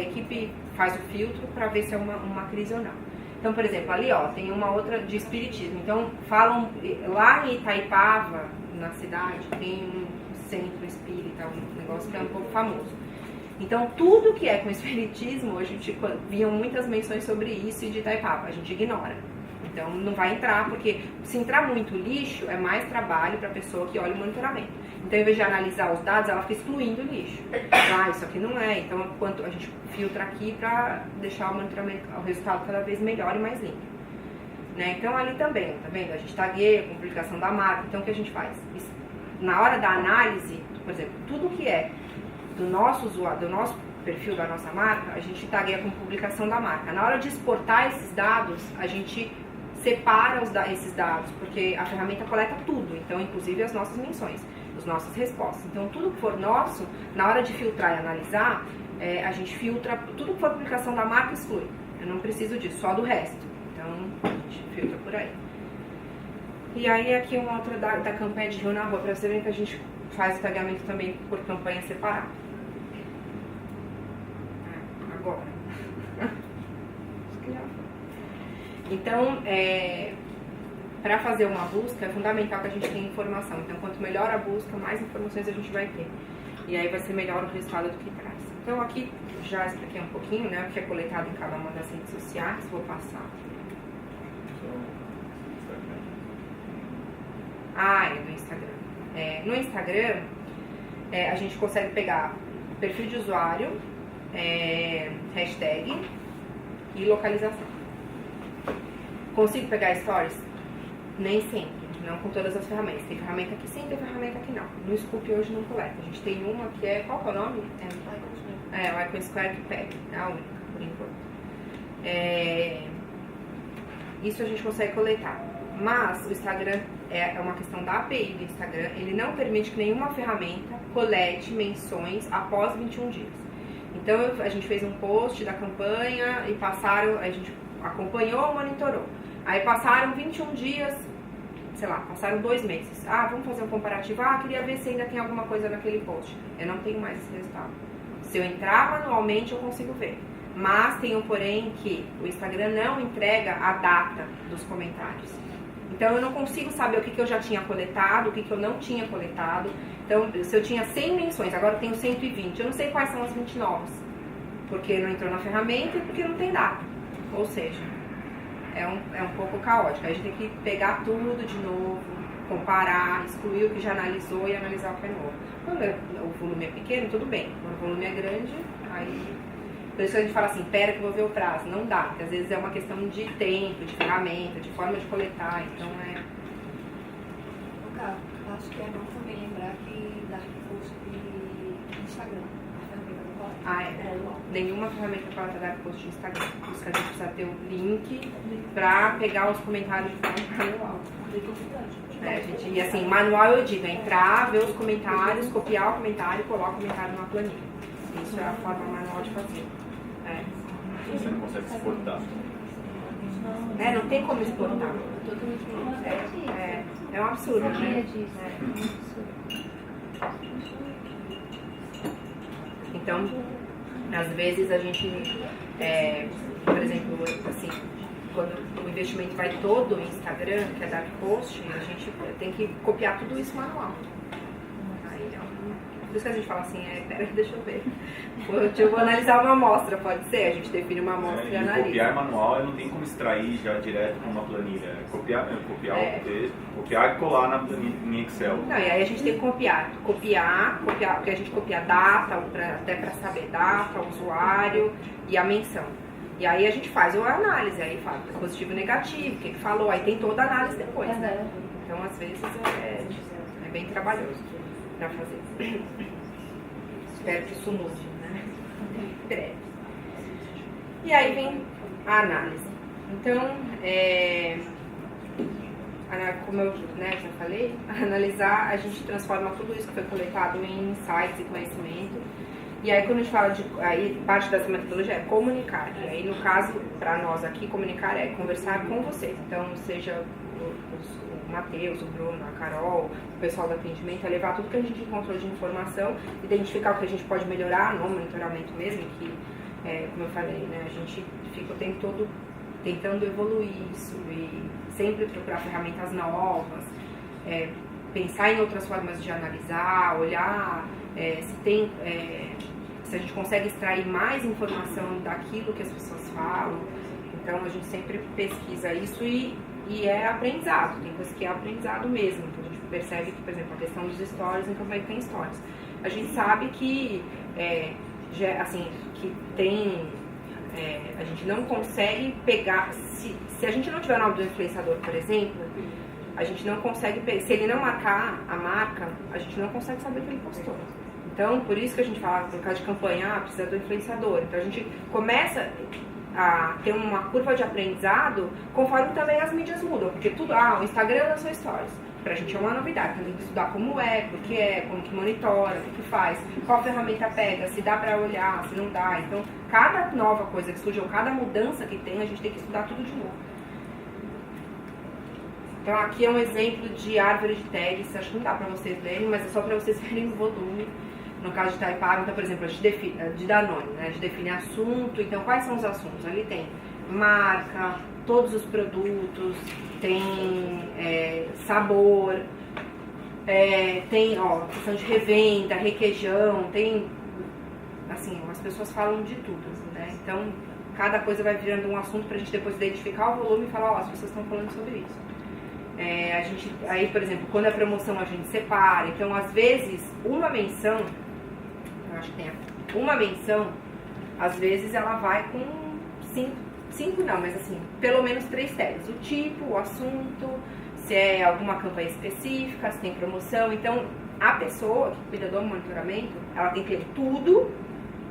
equipe faz o filtro para ver se é uma crise ou não. Então, por exemplo, ali ó, tem uma outra de espiritismo. Então, falam lá em Itaipava, na cidade, tem um centro espírita, um negócio que é um pouco famoso. Então, tudo que é com espiritismo, a gente viam muitas menções sobre isso e de Itaipava, a gente ignora. Então, não vai entrar, porque se entrar muito lixo, é mais trabalho para a pessoa que olha o monitoramento. Então, em vez de analisar os dados, ela fica excluindo o lixo. Isso aqui não é. Então, a gente filtra aqui para deixar o monitoramento, o resultado cada vez melhor e mais limpo. Né? Então, ali também, tá vendo? A gente tagueia com publicação da marca. Então, o que a gente faz? Na hora da análise, por exemplo, tudo que é do nosso usuário, do nosso perfil da nossa marca, a gente tagueia com publicação da marca. Na hora de exportar esses dados, a gente separa esses dados, porque a ferramenta coleta tudo, então inclusive as nossas menções, as nossas respostas. Então tudo que for nosso, na hora de filtrar e analisar, a gente filtra, tudo que for publicação da marca exclui. Eu não preciso disso, só do resto. Então a gente filtra por aí. E aí aqui uma outra da campanha de Rio na Rua, para vocês verem que a gente faz o tagamento também por campanha separada. Agora. Então, para fazer uma busca, é fundamental que a gente tenha informação. Então, quanto melhor a busca, mais informações a gente vai ter. E aí vai ser melhor o resultado do que traz. Então, aqui já expliquei um pouquinho, né, o que é coletado em cada uma das redes sociais. Vou passar. Do Instagram. No Instagram, a gente consegue pegar perfil de usuário, hashtag e localização. Consigo pegar stories? Nem sempre, não com todas as ferramentas. Tem ferramenta que sim, tem ferramenta que não. No Scoop hoje não coleta. A gente tem uma que é, qual que é o nome? O Icon Square que pega, é a única, por enquanto. Isso a gente consegue coletar. Mas o Instagram é uma questão da API do Instagram, ele não permite que nenhuma ferramenta colete menções após 21 dias. Então a gente fez um post da campanha e a gente acompanhou, monitorou. Aí passaram 21 dias, sei lá, passaram 2 meses. Vamos fazer um comparativo. Queria ver se ainda tem alguma coisa naquele post. Eu não tenho mais esse resultado. Se eu entrar manualmente, eu consigo ver. Mas tem um porém que o Instagram não entrega a data dos comentários. Então eu não consigo saber o que eu já tinha coletado, o que eu não tinha coletado. Então, se eu tinha 100 menções, agora eu tenho 120, eu não sei quais são as 20 novas. Porque não entrou na ferramenta e porque não tem data. Ou seja, é um pouco caótico. Aí a gente tem que pegar tudo de novo, comparar, excluir o que já analisou e analisar o que é novo. Quando o volume é pequeno, tudo bem. Quando o volume é grande, aí... Por isso que a gente fala assim, pera que eu vou ver o prazo. Não dá, porque às vezes é uma questão de tempo, de ferramenta, de forma de coletar, então é... Acho que é bom também lembrar que dá post de Instagram, a ferramenta do coleta. Ah, é. Nenhuma ferramenta coleta dá post de Instagram. Por isso que a gente precisa ter um link pra pegar os comentários de forma manual. E assim, manual eu digo, é entrar, ver os comentários, copiar o comentário e colar o comentário numa planilha. Isso é a forma manual de fazer. Você não consegue exportar. Não tem como exportar. É um absurdo, né? Então, às vezes a gente, por exemplo, assim, quando o investimento vai todo em Instagram, que é dark post, a gente tem que copiar tudo isso manual. Por isso que a gente fala assim, peraí, deixa eu ver. Eu vou analisar uma amostra, pode ser? A gente define uma amostra e analisa. Copiar manual, não tem como extrair já direto para uma planilha. Copiar o texto, copiar e colar na planilha em Excel. Não, e aí a gente tem que copiar, porque a gente copia a data, até para saber data, usuário e a menção. E aí a gente faz a análise, aí fala positivo e negativo, o que falou, aí tem toda a análise depois, né? Então às vezes é bem trabalhoso para fazer. Espero que isso mude, né? Breve. E aí vem a análise. Então, como eu já falei, analisar, a gente transforma tudo isso que foi coletado em insights e conhecimento. E aí quando a gente fala aí parte dessa metodologia é comunicar. E aí no caso, para nós aqui, comunicar é conversar com vocês. Então, seja o Matheus, o Bruno, a Carol, o pessoal do atendimento, é levar tudo que a gente encontrou de informação, identificar o que a gente pode melhorar no monitoramento mesmo, que, como eu falei, né, a gente fica o tempo todo tentando evoluir isso e sempre procurar ferramentas novas, pensar em outras formas de analisar, olhar se a gente consegue extrair mais informação daquilo que as pessoas falam. Então a gente sempre pesquisa isso e é aprendizado, tem coisa que é aprendizado mesmo. Então a gente percebe que, por exemplo, a questão dos stories, então vai ter stories. A gente sabe que, que tem, a gente não consegue pegar, se a gente não tiver o nome do influenciador, por exemplo, a gente não consegue, se ele não marcar a marca, a gente não consegue saber que ele postou. Então, por isso que a gente fala, por causa de campanha, precisa do influenciador. Então a gente começa a ter uma curva de aprendizado conforme também as mídias mudam, porque tudo, o Instagram lançou stories, pra gente é uma novidade, então tem que estudar como como que monitora, o que faz, qual ferramenta pega, se dá pra olhar, se não dá. Então cada nova coisa que surge ou cada mudança que tem, a gente tem que estudar tudo de novo. Então aqui é um exemplo de árvore de tags, acho que não dá pra vocês lerem, mas é só pra vocês verem o volume. No caso de Taipava, então, por exemplo, a gente define, de Danone, né? A gente define assunto. Então, quais são os assuntos? Ali tem marca, todos os produtos, tem sabor, tem questão de revenda, requeijão, tem, assim, as pessoas falam de tudo, né? Então, cada coisa vai virando um assunto pra gente depois identificar o volume e falar, as pessoas estão falando sobre isso. Aí, por exemplo, quando é promoção a gente separa. Então, às vezes, uma menção, eu acho que tem uma menção, às vezes ela vai com cinco não, mas assim, pelo menos 3 tags. O tipo, o assunto, se é alguma campanha específica, se tem promoção. Então, a pessoa que cuida do monitoramento, ela tem que ler tudo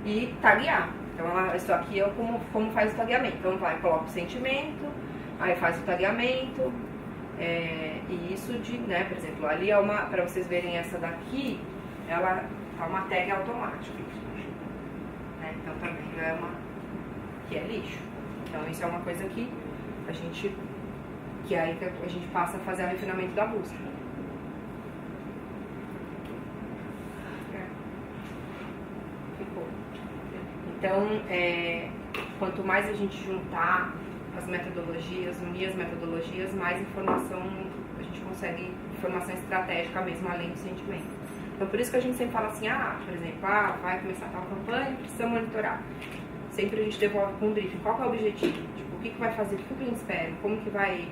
e taguear. Então, isso aqui é como faz o tagueamento. Então, coloca o sentimento, aí faz o tagueamento. E isso por exemplo, ali para vocês verem essa daqui, ela tá uma tag automática, né? Então também é que é lixo. Então isso é uma coisa que a gente passa a fazer o refinamento da busca. Ficou. Então, quanto mais a gente juntar as metodologias, unir as metodologias, mais informação, a gente consegue informação estratégica mesmo, além do sentimento. Então, por isso que a gente sempre fala assim, por exemplo, vai começar tal campanha, precisa monitorar. Sempre a gente devolve com um briefing, qual que é o objetivo, tipo, o que vai fazer, o que o cliente espera, como que vai,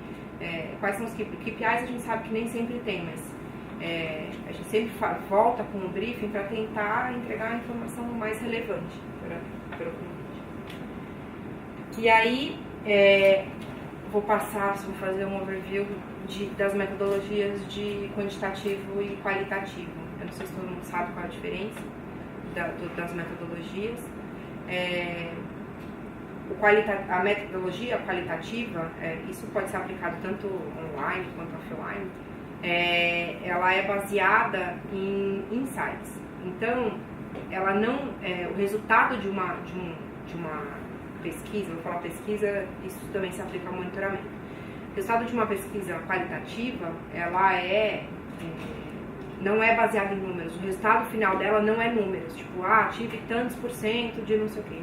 quais são os KPIs, a gente sabe que nem sempre tem, mas a gente sempre volta com um briefing para tentar entregar a informação mais relevante para o cliente. E aí, vou fazer um overview das metodologias de quantitativo e qualitativo. Eu não sei se todo mundo sabe qual é a diferença das metodologias. A metodologia qualitativa, isso pode ser aplicado tanto online quanto offline, ela é baseada em insights. Então, ela não, o resultado de uma pesquisa, vou falar pesquisa, isso também se aplica ao monitoramento. O resultado de uma pesquisa qualitativa, ela não é baseada em números. O resultado final dela não é números, tipo, tive tantos % de não sei o que.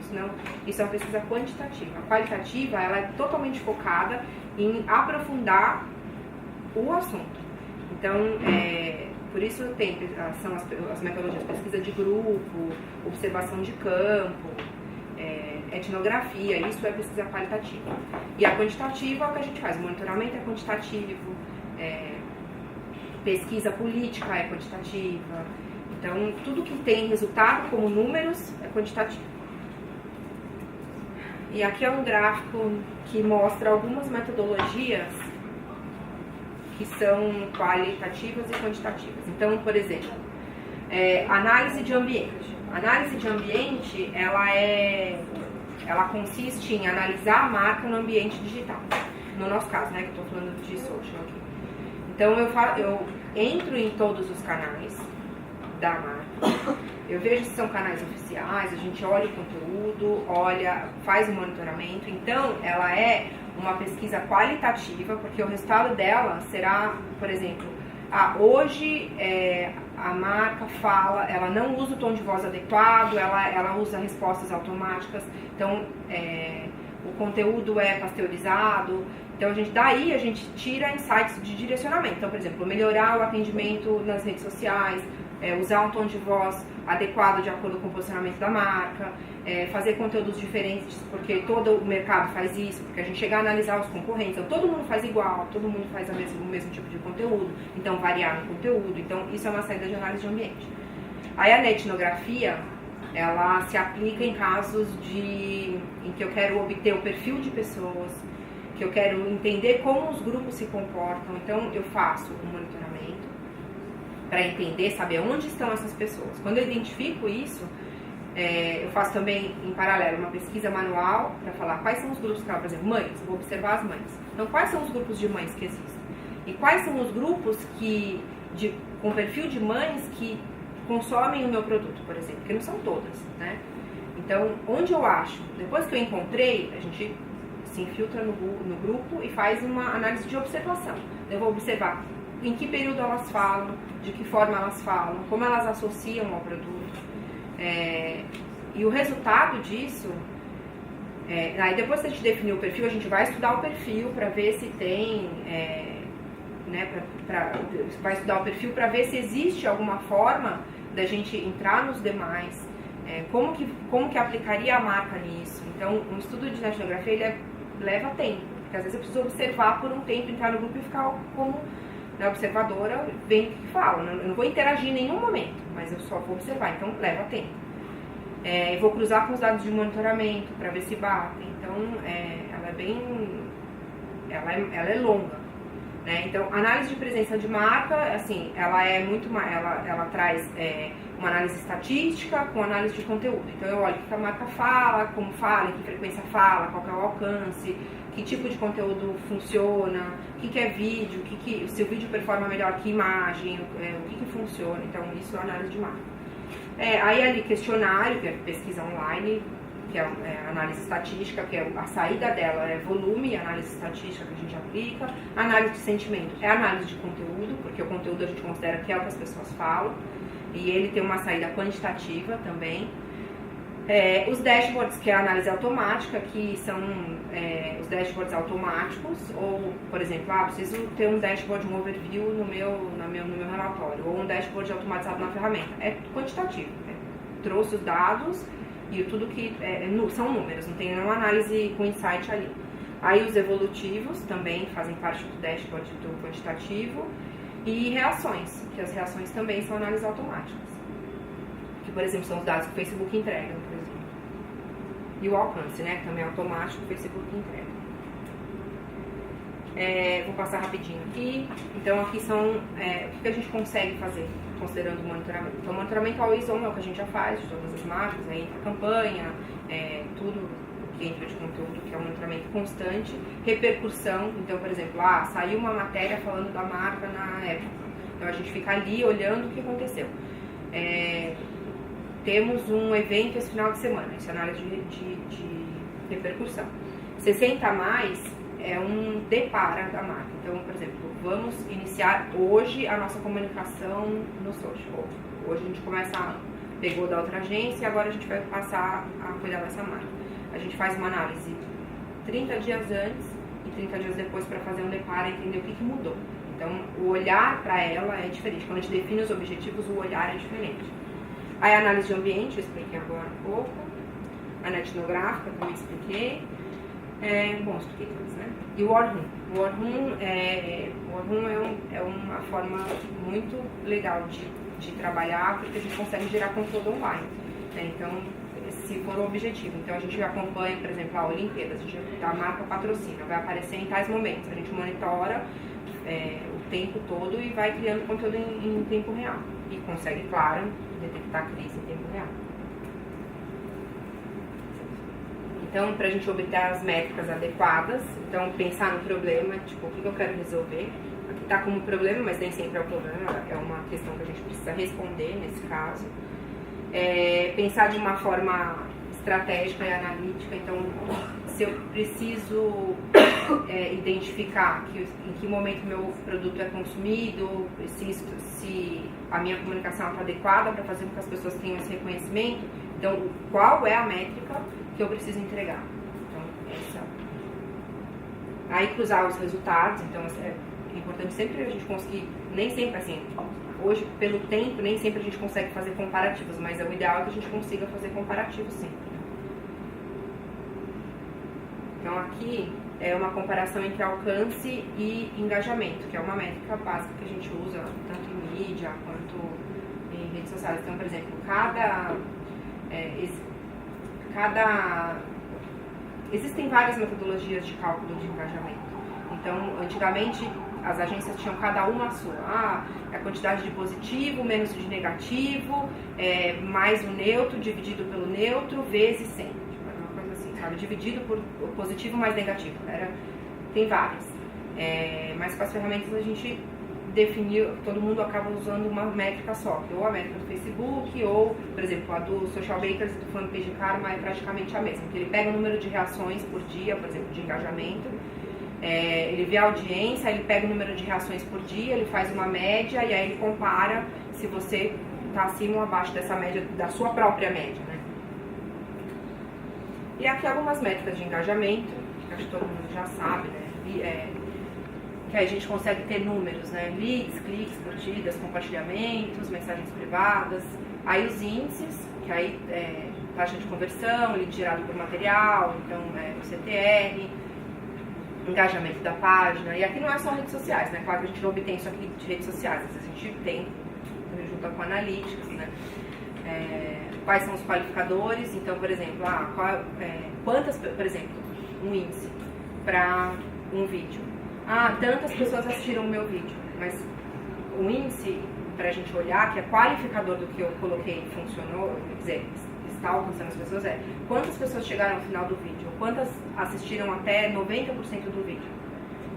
Isso é uma pesquisa quantitativa. A qualitativa, ela é totalmente focada em aprofundar o assunto. Então, por isso são as metodologias de pesquisa de grupo, observação de campo, etnografia, isso é pesquisa qualitativa. E a quantitativa é o que a gente faz, o monitoramento é quantitativo, pesquisa política é quantitativa. Então, tudo que tem resultado como números é quantitativo. E aqui é um gráfico que mostra algumas metodologias que são qualitativas e quantitativas. Então, por exemplo, análise de ambiente. A análise de ambiente, ela consiste em analisar a marca no ambiente digital. No nosso caso, né, que eu estou falando de social aqui. Então, eu entro em todos os canais da marca, eu vejo se são canais oficiais, a gente olha o conteúdo, faz o monitoramento. Então, ela é uma pesquisa qualitativa, porque o resultado dela será, por exemplo, hoje a marca fala, ela não usa o tom de voz adequado, ela usa respostas automáticas, então o conteúdo é pasteurizado. Então, daí a gente tira insights de direcionamento. Então, por exemplo, melhorar o atendimento nas redes sociais, usar um tom de voz adequado de acordo com o posicionamento da marca, fazer conteúdos diferentes, porque todo o mercado faz isso, porque a gente chega a analisar os concorrentes. Então, todo mundo faz igual, todo mundo faz o mesmo tipo de conteúdo, então variar no conteúdo. Então, isso é uma saída de análise de ambiente. Aí, a etnografia, ela se aplica em casos em que eu quero obter o perfil de pessoas, que eu quero entender como os grupos se comportam. Então, eu faço um monitoramento para entender, saber onde estão essas pessoas. Quando eu identifico isso, eu faço também, em paralelo, uma pesquisa manual para falar quais são os grupos, por exemplo, mães, vou observar as mães. Então, quais são os grupos de mães que existem? E quais são os grupos com perfil de mães que consomem o meu produto, por exemplo, porque não são todas, né? Então, onde eu acho? Depois que eu encontrei, a gente se infiltra no grupo e faz uma análise de observação. Eu vou observar em que período elas falam, de que forma elas falam, como elas associam ao produto. E o resultado disso, aí depois que a gente definiu o perfil, a gente vai estudar o perfil para ver se tem, vai estudar o perfil para ver se existe alguma forma da gente entrar nos demais, como que aplicaria a marca nisso. Então, um estudo de etnografia, ele leva tempo, porque às vezes eu preciso observar por um tempo, entrar no grupo e ficar como observadora, vendo o que falam. Eu não vou interagir em nenhum momento, mas eu só vou observar, então leva tempo. Eu vou cruzar com os dados de monitoramento para ver se batem. Então, ela é longa. Né? Então, análise de presença de marca, assim, ela é muito mais, ela traz uma análise estatística com análise de conteúdo. Então, eu olho o que a marca fala, como fala, em que frequência fala, qual que é o alcance, que tipo de conteúdo funciona, o que é vídeo, se o vídeo performa melhor que imagem, o que funciona. Então, isso é análise de marca. Aí ali questionário, que é pesquisa online, que é análise estatística, que a saída dela é volume, análise estatística que a gente aplica. Análise de sentimento é análise de conteúdo, porque o conteúdo a gente considera que é o que as pessoas falam, e ele tem uma saída quantitativa também. Os dashboards, que é a análise automática, que são os dashboards automáticos, ou, por exemplo, preciso ter um dashboard, um overview no meu relatório, ou um dashboard automatizado na ferramenta. É quantitativo, né? Trouxe os dados e tudo que são números, não tem nenhuma análise com insight ali. Aí os evolutivos também fazem parte do dashboard do quantitativo, e reações, que as reações também são análises automáticas. Que, por exemplo, são os dados que o Facebook entrega, por exemplo. E o alcance, né? Que também é automático, o Facebook entrega. Vou passar rapidinho aqui. Então, aqui são o que a gente consegue fazer, considerando o monitoramento. Então, o monitoramento always on é o que a gente já faz, de todas as marcas, aí entra a campanha, tudo que entra de conteúdo, que é um monitoramento constante. Repercussão, então, por exemplo, saiu uma matéria falando da marca na época. Então, a gente fica ali olhando o que aconteceu. Temos um evento esse final de semana, isso é análise de repercussão. 60 a mais é um depara da marca. Então, por exemplo, vamos iniciar hoje a nossa comunicação no social. Hoje a gente pegou da outra agência e agora a gente vai passar a cuidar dessa marca. A gente faz uma análise 30 dias antes e 30 dias depois para fazer um depara e entender o que mudou. Então, o olhar para ela é diferente. Quando a gente define os objetivos, o olhar é diferente. Aí a análise de ambiente, eu expliquei agora um pouco. A etnográfica, também expliquei. Expliquei todos, né? E o War Room. O War Room é uma forma muito legal de trabalhar, porque a gente consegue gerar conteúdo online. Então, se for o objetivo. Então, a gente acompanha, por exemplo, a Olimpíadas, a marca patrocina, vai aparecer em tais momentos. A gente monitora o tempo todo e vai criando conteúdo em tempo real. E consegue, claro, detectar crise em tempo real. Então, para a gente obter as métricas adequadas, então pensar no problema, tipo, o que eu quero resolver. Aqui está como problema, mas nem sempre é o problema, é uma questão que a gente precisa responder nesse caso. Pensar de uma forma estratégica e analítica, então, se eu preciso identificar em que momento meu produto é consumido, se a minha comunicação está adequada para fazer com que as pessoas tenham esse reconhecimento, então, qual é a métrica que eu preciso entregar? Então, aí cruzar os resultados, então é importante sempre a gente conseguir, nem sempre assim, hoje pelo tempo nem sempre a gente consegue fazer comparativos, mas o ideal é que a gente consiga fazer comparativos sempre. Então aqui é uma comparação entre alcance e engajamento, que é uma métrica básica que a gente usa tanto em mídia quanto em redes sociais. Então, por exemplo, existem várias metodologias de cálculo de engajamento. Então, antigamente, as agências tinham cada uma a sua. A quantidade de positivo, menos de negativo, mais o neutro, dividido pelo neutro, vezes 100. Uma coisa assim, sabe? Dividido por positivo mais negativo. Tem várias. Mas com as ferramentas a gente definiu, todo mundo acaba usando uma métrica só, ou a métrica do Facebook, ou, por exemplo, a do Social Bakers e do Fanpage Karma é praticamente a mesma, porque ele pega o número de reações por dia, por exemplo, de engajamento, ele vê a audiência, ele pega o número de reações por dia, ele faz uma média e aí ele compara se você está acima ou abaixo dessa média, da sua própria média, né? E aqui algumas métricas de engajamento, que acho que todo mundo já sabe, né? Que aí a gente consegue ter números, né? Leads, cliques, curtidas, compartilhamentos, mensagens privadas. Aí os índices, que aí taxa de conversão, lead gerado por material, então o CTR, engajamento da página. E aqui não é só redes sociais, né? Claro que a gente não obtém isso aqui de redes sociais, às vezes a gente tem junto com analytics, né? Quais são os qualificadores? Então, por exemplo, quantas, por exemplo, um índice para um vídeo. Tantas pessoas assistiram o meu vídeo, mas o índice, para a gente olhar, que é qualificador do que eu coloquei funcionou, quer dizer, está alcançando as pessoas, quantas pessoas chegaram ao final do vídeo, quantas assistiram até 90% do vídeo.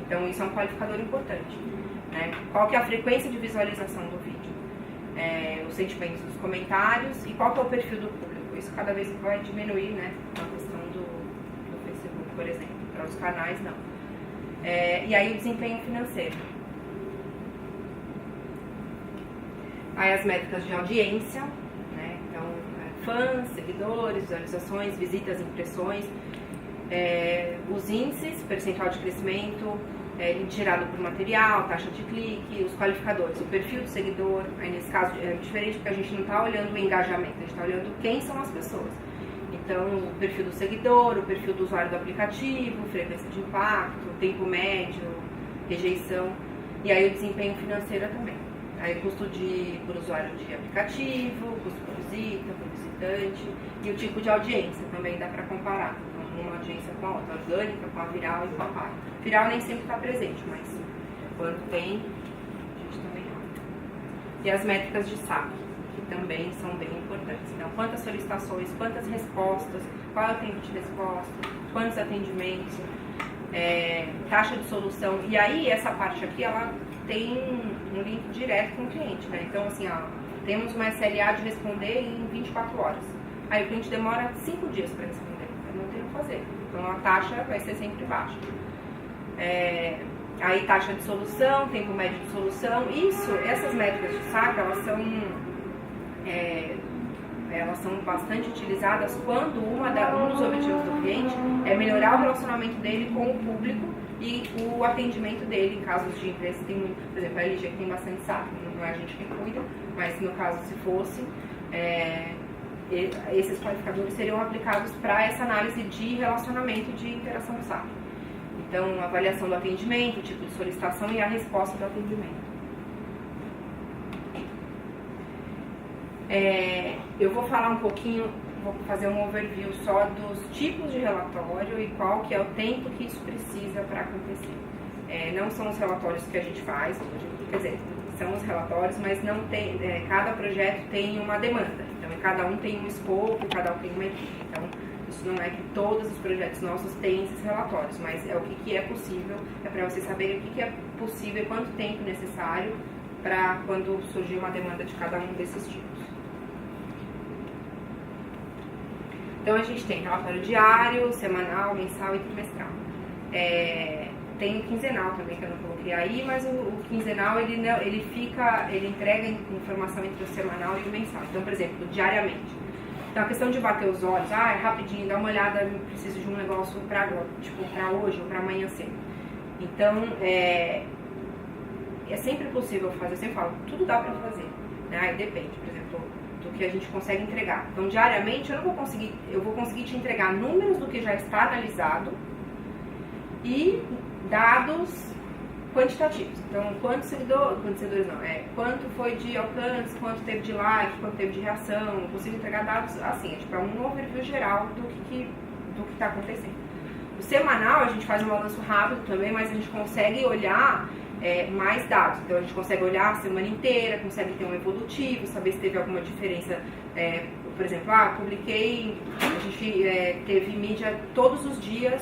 Então, isso é um qualificador importante, né? Qual que é a frequência de visualização do vídeo, os sentimentos dos comentários e qual que é o perfil do público. Isso cada vez vai diminuir, né, na questão do Facebook, por exemplo. Para os canais, não. E aí o desempenho financeiro. Aí as métricas de audiência, né? Então, fãs, seguidores, visualizações, visitas, impressões, os índices, percentual de crescimento, gerado por material, taxa de clique, os qualificadores, o perfil do seguidor. Aí nesse caso é diferente porque a gente não está olhando o engajamento, a gente está olhando quem são as pessoas. Então, o perfil do seguidor, o perfil do usuário do aplicativo, frequência de impacto, tempo médio, rejeição, e aí o desempenho financeiro também. Aí custo por usuário de aplicativo, custo por visita, por visitante, e o tipo de audiência também dá para comparar. Então, uma audiência com a outra, orgânica, com a viral e com a paga. Viral nem sempre está presente, mas quando tem, a gente também olha. E as métricas de saque, que também são bem importantes. Então, quantas solicitações, quantas respostas, qual é o tempo de resposta, quantos atendimentos, taxa de solução. E aí, essa parte aqui, ela tem um link direto com o cliente, né? Então, assim, temos uma SLA de responder em 24 horas. Aí o cliente demora 5 dias para responder, não tem o que fazer. Então, a taxa vai ser sempre baixa. Aí, taxa de solução, tempo médio de solução. Essas métricas de saque, elas são bastante utilizadas quando um dos objetivos do cliente é melhorar o relacionamento dele com o público e o atendimento dele em casos de empresas. Tem muito, por exemplo, a LG que tem bastante saque, não é a gente que cuida, mas no caso se fosse, esses qualificadores seriam aplicados para essa análise de relacionamento de interação do saque. Então, avaliação do atendimento, o tipo de solicitação e a resposta do atendimento. Eu vou falar um pouquinho, vou fazer um overview só dos tipos de relatório e qual que é o tempo que isso precisa para acontecer. Não são os relatórios que a gente faz, quer dizer, são os relatórios, mas não tem, cada projeto tem uma demanda, então cada um tem um escopo, cada um tem uma equipe. Então, isso não é que todos os projetos nossos têm esses relatórios, mas é o que é possível, é para vocês saberem o que é possível e quanto tempo necessário para quando surgir uma demanda de cada um desses tipos. Então, a gente tem relatório diário, semanal, mensal e trimestral. Tem o quinzenal também, que eu não coloquei aí, mas o quinzenal, ele entrega informação entre o semanal e o mensal. Então, por exemplo, diariamente. Então, a questão de bater os olhos, rapidinho, dá uma olhada, preciso de um negócio para agora, tipo, para hoje ou para amanhã cedo. Então, é sempre possível fazer, eu sempre falo, tudo dá para fazer, né? Aí depende, por exemplo, do que a gente consegue entregar. Então, diariamente, eu vou conseguir te entregar números do que já está analisado e dados quantitativos. Então, quantos seguidores não, quanto foi de alcance, quanto teve de like, quanto teve de reação. Eu consigo entregar dados assim, é um overview geral do que está acontecendo. O semanal, a gente faz um balanço rápido também, mas a gente consegue olhar mais dados. Então, a gente consegue olhar a semana inteira, consegue ter um evolutivo, saber se teve alguma diferença. Por exemplo, publiquei, a gente teve mídia todos os dias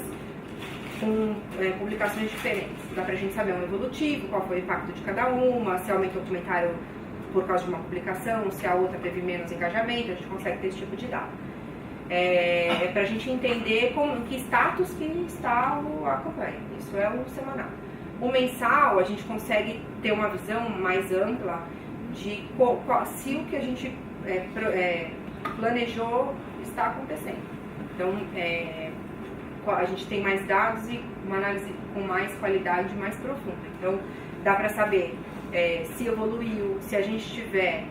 com publicações diferentes. Dá pra gente saber um evolutivo, qual foi o impacto de cada uma, se aumentou o comentário por causa de uma publicação, se a outra teve menos engajamento, a gente consegue ter esse tipo de dado. Pra gente entender em que status que está a campanha. Isso é o semanal. O mensal, a gente consegue ter uma visão mais ampla de se o que a gente planejou está acontecendo. Então, a gente tem mais dados e uma análise com mais qualidade, mais profunda. Então, dá para saber se evoluiu, se a gente tiver,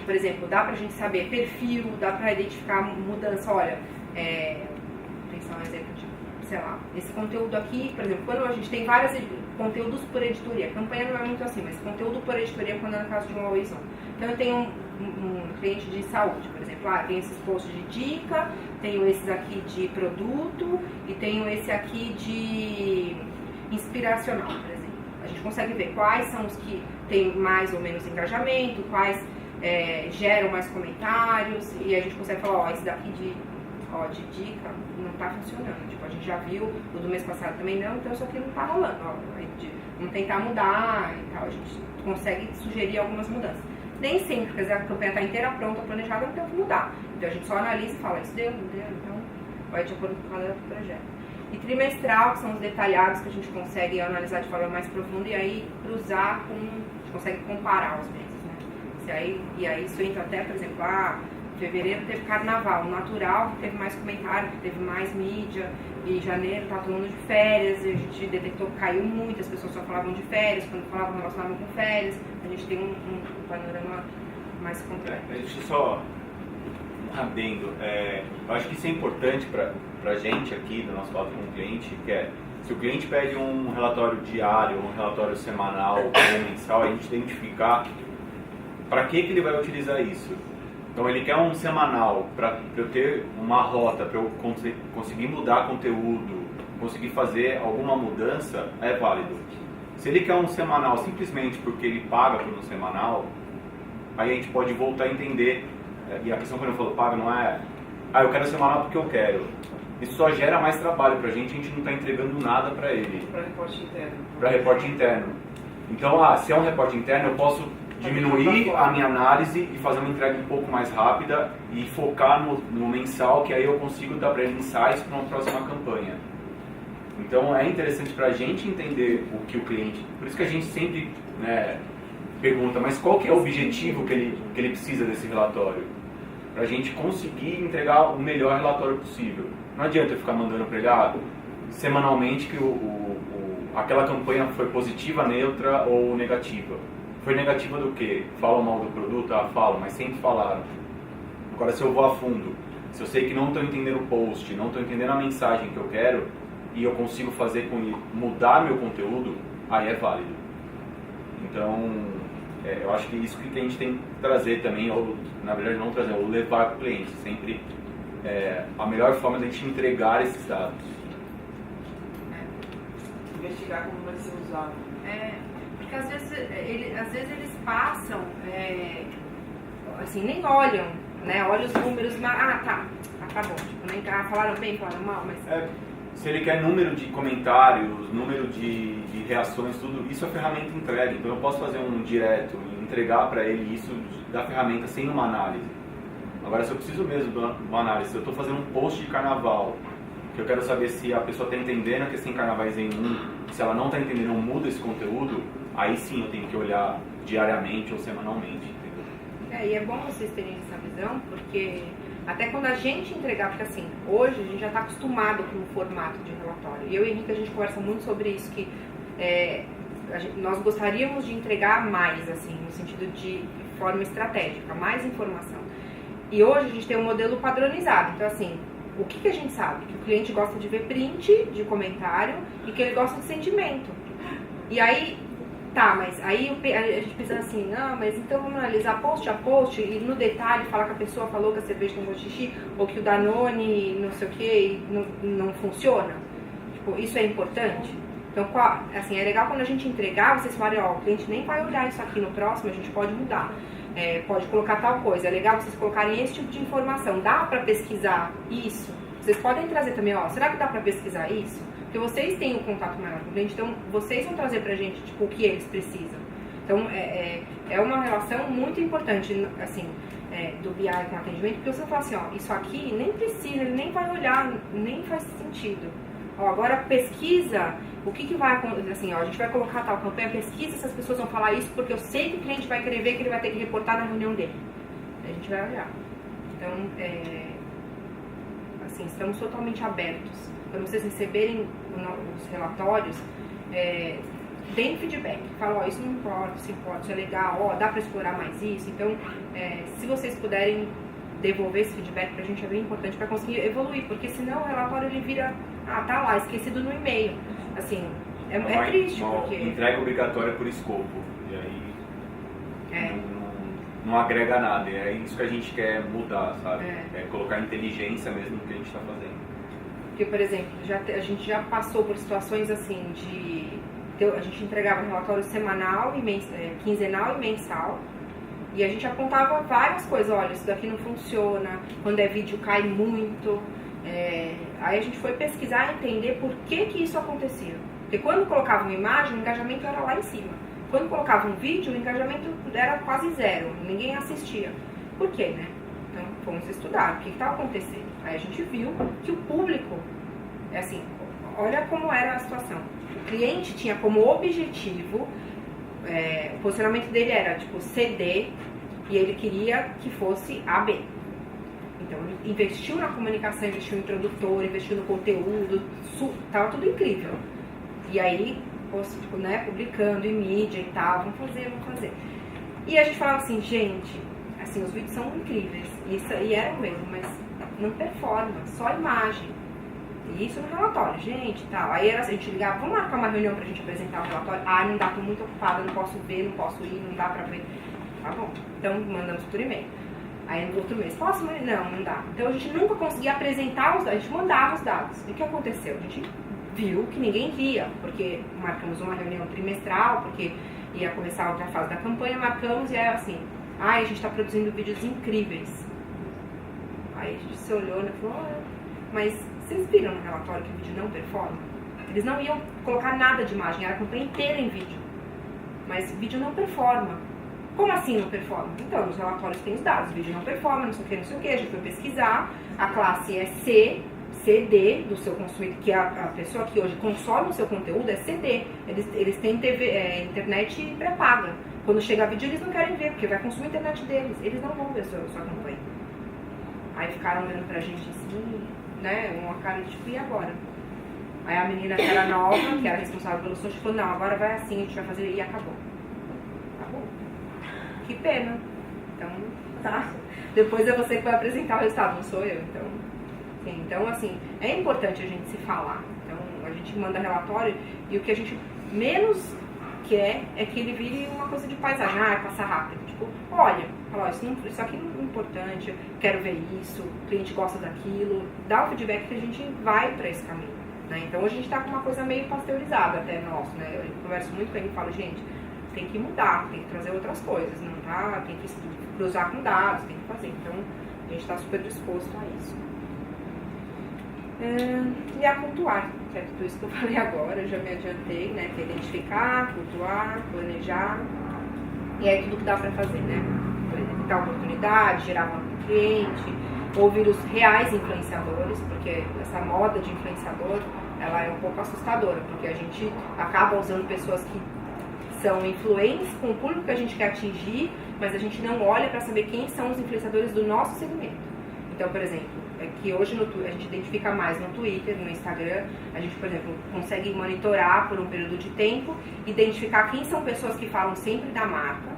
por exemplo, dá para a gente saber perfil, dá para identificar mudança. Olha, vou pensar um exemplo de, sei lá, esse conteúdo aqui, por exemplo, quando a gente tem vários conteúdos por editoria, a campanha não é muito assim, mas conteúdo por editoria quando é no caso de um always on. Então, eu tenho um cliente de saúde, por exemplo, tem esses posts de dica, tenho esses aqui de produto e tenho esse aqui de inspiracional, por exemplo. A gente consegue ver quais são os que têm mais ou menos engajamento, quais geram mais comentários, e a gente consegue falar, esse daqui de dica não está funcionando. Tipo, a gente já viu, o do mês passado também não, então isso aqui não está rolando. Vamos tentar mudar e tal, a gente consegue sugerir algumas mudanças. Nem sempre, porque a campanha está inteira pronta, planejada, não tem o que mudar. Então a gente só analisa e fala, isso deu, não deu, então vai de acordo com cada projeto. E trimestral, que são os detalhados que a gente consegue analisar de forma mais profunda e aí cruzar a gente consegue comparar os meses, né? E aí isso entra até, por exemplo, fevereiro teve carnaval, natural que teve mais comentário, que teve mais mídia, e janeiro tá todo mundo de férias, e a gente detectou que caiu muito, as pessoas só falavam de férias, quando falavam relacionavam com férias, a gente tem um panorama mais completo. Deixa eu só um adendo. Eu acho que isso é importante pra gente aqui, do nosso lado com o cliente, que é, se o cliente pede um relatório diário, um relatório semanal ou mensal, a gente identificar para que ele vai utilizar isso. Então ele quer um semanal para eu ter uma rota, para eu conseguir mudar conteúdo, conseguir fazer alguma mudança, é válido. Se ele quer um semanal simplesmente porque ele paga por um semanal, aí a gente pode voltar a entender, e a questão quando eu falo paga não é, eu quero semanal porque eu quero. Isso só gera mais trabalho pra gente, a gente não está entregando nada para ele. Para reporte interno. Para reporte interno. Então, se é um reporte interno, eu posso diminuir a minha análise e fazer uma entrega um pouco mais rápida e focar no mensal, que aí eu consigo dar para ele insights para uma próxima campanha. Então é interessante para a gente entender o que o cliente... Por isso que a gente sempre pergunta, mas qual que é o objetivo que ele precisa desse relatório? Para a gente conseguir entregar o melhor relatório possível. Não adianta eu ficar mandando para ele semanalmente que aquela campanha foi positiva, neutra ou negativa. Foi negativa do quê? Falam mal do produto? Falam, mas sempre falaram. Agora, se eu vou a fundo, se eu sei que não estou entendendo o post, não estou entendendo a mensagem que eu quero, e eu consigo fazer com ele mudar meu conteúdo, aí é válido. Então, eu acho que isso que a gente tem que trazer também, ou na verdade não trazer, ou levar para o cliente. Sempre a melhor forma de a gente entregar esses dados. Investigar como vai ser usado. Porque às vezes eles passam, assim, nem olham, né? Olham os números, mas, tá bom. Tipo, nem falaram bem, falaram mal, mas... Se ele quer número de comentários, número de reações, tudo, isso a ferramenta entrega. Então eu posso fazer um direto e entregar para ele isso da ferramenta sem uma análise. Agora, se eu preciso mesmo de uma análise, se eu estou fazendo um post de carnaval, que eu quero saber se a pessoa está entendendo que tem carnavais em se ela não está entendendo ou muda esse conteúdo, aí sim eu tenho que olhar diariamente ou semanalmente, entendeu? E é bom vocês terem essa visão, porque até quando a gente entregar, porque assim, hoje a gente já está acostumado com o formato de relatório, e eu e o Henrique a gente conversa muito sobre isso, que nós gostaríamos de entregar mais, assim, no sentido de forma estratégica, mais informação. E hoje a gente tem um modelo padronizado, então assim, o que a gente sabe? Que o cliente gosta de ver print de comentário e que ele gosta de sentimento. E aí, mas aí a gente pensa assim, não, mas então vamos analisar post a post e no detalhe falar que a pessoa falou que a cerveja tem gosto de xixi ou que o Danone não sei o que não funciona. Tipo, isso é importante? Então, assim, é legal quando a gente entregar, vocês falarem, o cliente nem vai olhar isso aqui no próximo, a gente pode mudar. Pode colocar tal coisa, é legal vocês colocarem esse tipo de informação. Dá para pesquisar isso? Vocês podem trazer também, será que dá para pesquisar isso? Porque vocês têm um contato maior com o cliente, então vocês vão trazer pra gente tipo, o que eles precisam. Então é uma relação muito importante, assim, do BI com o atendimento, porque você fala assim, isso aqui nem precisa, ele nem vai olhar, nem faz sentido. Agora pesquisa o que vai acontecer, assim, a gente vai colocar tal campanha, pesquisa se as pessoas vão falar isso, porque eu sei que o cliente vai querer ver que ele vai ter que reportar na reunião dele. A gente vai olhar. Então, assim, estamos totalmente abertos. Quando vocês receberem os relatórios, deem feedback. Falam, isso não importa, isso é legal, dá para explorar mais isso. Então, se vocês puderem devolver esse feedback pra gente é bem importante para conseguir evoluir, porque senão o relatório ele vira, tá lá, esquecido no e-mail. Assim, é triste, porque... Entrega obrigatória por escopo, e aí não agrega nada, é isso que a gente quer mudar, sabe? Colocar inteligência mesmo no que a gente está fazendo. Porque, por exemplo, a gente já passou por situações assim a gente entregava relatório semanal, quinzenal e mensal, e a gente apontava várias coisas, olha, isso daqui não funciona, quando é vídeo cai muito. Aí a gente foi pesquisar e entender por que isso acontecia. Porque quando colocava uma imagem, o engajamento era lá em cima. Quando colocava um vídeo, o engajamento era quase zero, ninguém assistia. Por quê, né? Então, fomos estudar o que estava acontecendo. Aí a gente viu que o público, assim, olha como era a situação. O cliente tinha como objetivo, o posicionamento dele era, tipo, CD, E ele queria que fosse AB. Então ele investiu na comunicação, investiu em produtor, investiu no conteúdo, tava tudo incrível. E aí, né, publicando em mídia e tal, vamos fazer. E a gente falava assim, gente, assim, os vídeos são incríveis, e eram mesmo, mas não performa, só imagem. E isso no relatório, gente, tal. Aí a gente ligava, vamos marcar uma reunião pra gente apresentar o relatório? Ah, não dá, tô muito ocupada, não posso ver, não posso ir, não dá pra ver. Tá bom, então mandamos por e-mail. Aí no outro mês, posso? Não dá. Então a gente nunca conseguia apresentar os dados, a gente mandava os dados. E o que aconteceu? A gente viu que ninguém via, porque marcamos uma reunião trimestral, porque ia começar a outra fase da campanha, marcamos e era assim, a gente está produzindo vídeos incríveis. Aí a gente se olhou e falou, mas vocês viram no relatório que o vídeo não performa? Eles não iam colocar nada de imagem, era a campanha inteira em vídeo. Mas o vídeo não performa. Como assim não performa? Então, nos relatórios tem os dados, o vídeo não performa, não sei o que, a gente foi pesquisar, a classe é C, CD do seu consumidor, que a pessoa que hoje consome o seu conteúdo é CD. Eles têm TV, internet pré-paga. Quando chega vídeo, eles não querem ver, porque vai consumir a internet deles. Eles não vão ver a sua campanha. Aí ficaram olhando pra gente assim, né, uma cara de tipo, e agora? Aí a menina que era nova, que era responsável pelo social, falou, não, agora vai assim, a gente vai fazer, e acabou. Acabou. Que pena. Então, tá. Depois é você que vai apresentar o resultado, não sou eu, então... Então, assim, é importante a gente se falar. Então, a gente manda relatório e o que a gente menos quer é que ele vire uma coisa de paisagem. Ah, passar rápido. Tipo, olha, fala, isso aqui não é importante, quero ver isso, o cliente gosta daquilo. Dá o feedback que a gente vai para esse caminho. Né? Então, a gente está com uma coisa meio pasteurizada até nosso. Né? Eu converso muito com ele e falo, gente, tem que mudar, tem que trazer outras coisas. Não tá, tem que cruzar com dados, tem que fazer. Então, a gente está super disposto a isso. E a cultuar, que é tudo isso que eu falei agora, eu já me adiantei, né? Que é identificar, cultuar, planejar, e aí tudo que dá pra fazer, né? Detectar oportunidade, gerar valor pro cliente, ouvir os reais influenciadores, porque essa moda de influenciador, ela é um pouco assustadora, porque a gente acaba usando pessoas que são influentes com o público que a gente quer atingir, mas a gente não olha pra saber quem são os influenciadores do nosso segmento. Então, por exemplo, é que hoje a gente identifica mais no Twitter, no Instagram, a gente, por exemplo, consegue monitorar por um período de tempo, identificar quem são pessoas que falam sempre da marca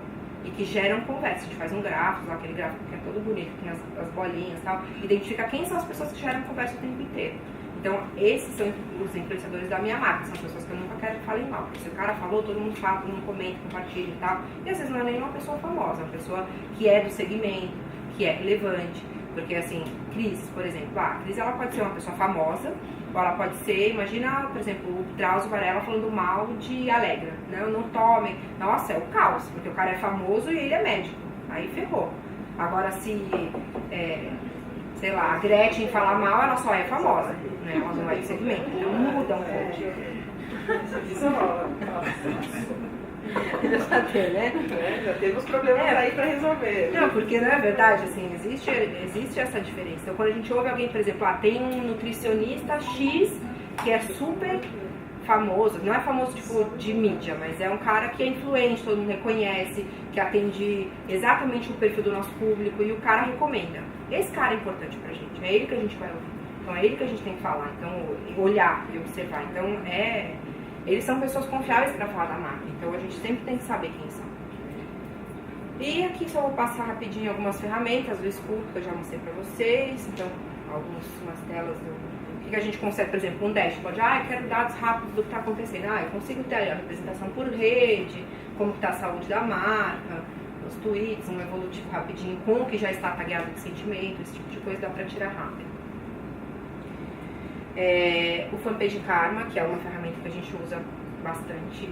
e que geram conversa. A gente faz um gráfico, aquele gráfico que é todo bonito, que tem as bolinhas e tal, identifica quem são as pessoas que geram conversa o tempo inteiro. Então, esses são os influenciadores da minha marca, são pessoas que eu nunca quero que falem mal. Porque se o cara falou, todo mundo fala, todo mundo comenta, compartilha e tal. E às vezes não é nenhuma pessoa famosa, é uma pessoa que é do segmento, que é relevante. Porque assim, Cris, por exemplo, a Cris ela pode ser uma pessoa famosa, ou ela pode ser, imagina, por exemplo, o Drauzio Varela falando mal de Alegra, né? Não tomem. Nossa, é o caos, porque o cara é famoso e ele é médico. Aí ferrou. Agora se, sei lá, a Gretchen falar mal, ela só é famosa, né? Ela não é de segmento, então muda um pouco. Isso rola. Já tem, né? Já temos problemas aí pra resolver. Não, porque não é verdade, assim, existe essa diferença. Então, quando a gente ouve alguém, por exemplo, tem um nutricionista X que é super famoso, não é famoso tipo de mídia, mas é um cara que é influente, todo mundo reconhece, que atende exatamente o perfil do nosso público e o cara recomenda. Esse cara é importante pra gente, é ele que a gente vai ouvir. Então é ele que a gente tem que falar, então olhar e observar. Então eles são pessoas confiáveis para falar da marca, então a gente sempre tem que saber quem são. E aqui só vou passar rapidinho algumas ferramentas do Scoob que eu já mostrei para vocês. Então, umas telas do que a gente consegue, por exemplo, um dashboard. Eu quero dados rápidos do que está acontecendo. Eu consigo ter a representação por rede, como está a saúde da marca, os tweets, um evolutivo rapidinho com o que já está tagueado de sentimento, esse tipo de coisa dá para tirar rápido. O Fanpage Karma, que é uma ferramenta que a gente usa bastante,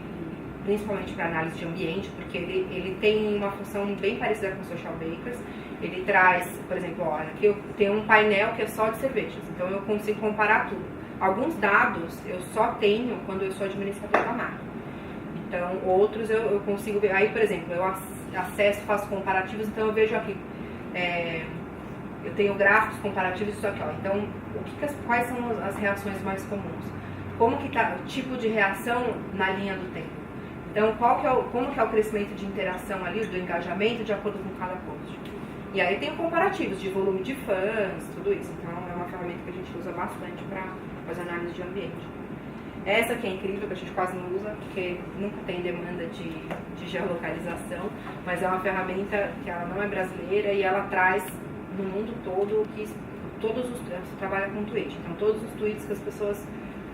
principalmente para análise de ambiente, porque ele tem uma função bem parecida com o Social Bakers. Ele traz, por exemplo, aqui eu tenho um painel que é só de cervejas, então eu consigo comparar tudo. Alguns dados eu só tenho quando eu sou administrador da marca. Então, outros eu consigo ver. Aí, por exemplo, eu acesso, faço comparativos, então eu vejo aqui. Eu tenho gráficos comparativos disso aqui, ó. Então, quais são as reações mais comuns? Como que tá o tipo de reação na linha do tempo? Então, como que é o crescimento de interação ali, do engajamento de acordo com cada post. E aí tem comparativos de volume de fãs, tudo isso. Então é uma ferramenta que a gente usa bastante para fazer análise de ambiente. Essa aqui é incrível, que a gente quase não usa, porque nunca tem demanda de geolocalização, mas é uma ferramenta que ela não é brasileira e ela traz no mundo todo que ela trabalha com tweet. Então todos os tweets que as pessoas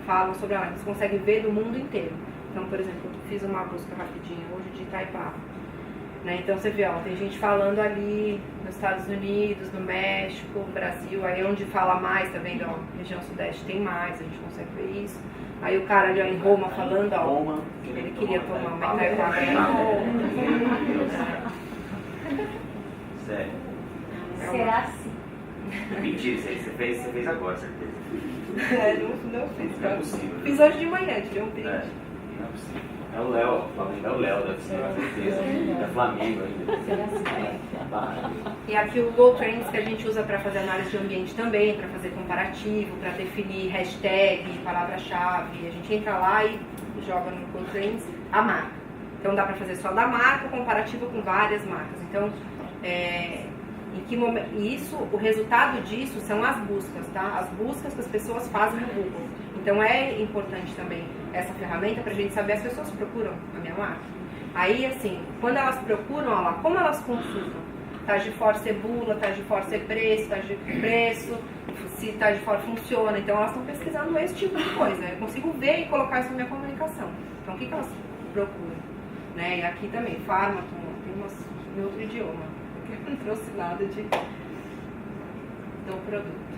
falam sobre ela, você consegue ver do mundo inteiro. Então, por exemplo, eu fiz uma busca rapidinha hoje de Itaipava. Né? Então você vê, ó, tem gente falando ali nos Estados Unidos, no México, no Brasil, aí onde fala mais, tá vendo? Ó, região sudeste tem mais, a gente consegue ver isso. Aí o cara ali ó, em Roma falando, ó, ele queria tomar uma Itaipava em Roma. Sério. Será assim? Mentira, isso aí você fez agora, certeza. Não fiz. Não é possível. Fiz hoje de manhã, tirei um print. É, não é possível. É o Léo, é o Léo, deve ser, com certeza. É Flamengo ainda. Será assim? E aqui o GoTrends que a gente usa para fazer análise de ambiente também, para fazer comparativo, para definir hashtag, palavra-chave. A gente entra lá e joga no GoTrends a marca. Então dá para fazer só da marca, comparativo com várias marcas. Então, em que momento, o resultado disso são as buscas, tá? As buscas que as pessoas fazem no Google. Então é importante também essa ferramenta para a gente saber as pessoas procuram a minha marca. Aí, assim, quando elas procuram, olha lá, como elas consultam? Tag de fora ser bula, tag de fora ser preço, tag de preço, se tag de fora funciona. Então elas estão pesquisando esse tipo de coisa. Eu consigo ver e colocar isso na minha comunicação. Então o que elas procuram? Né? E aqui também, Pharmaton, tem umas em outro idioma. Eu não trouxe nada do produto.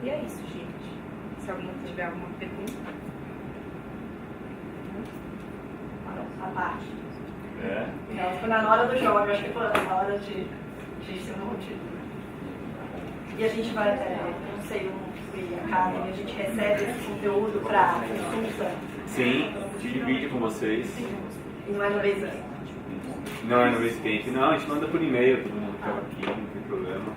E é isso, gente. Se alguém tiver alguma pergunta. A parte. É. Ela ficou na hora do jogo, acho que foi na hora de ser um monte. E a gente vai até, não sei, a Academy, a gente recebe esse conteúdo para consulta. Sim, divide com vocês. E não é no mês. Não é no Basecamp, não, a gente manda por e-mail, todo mundo que estava aqui, não tem problema.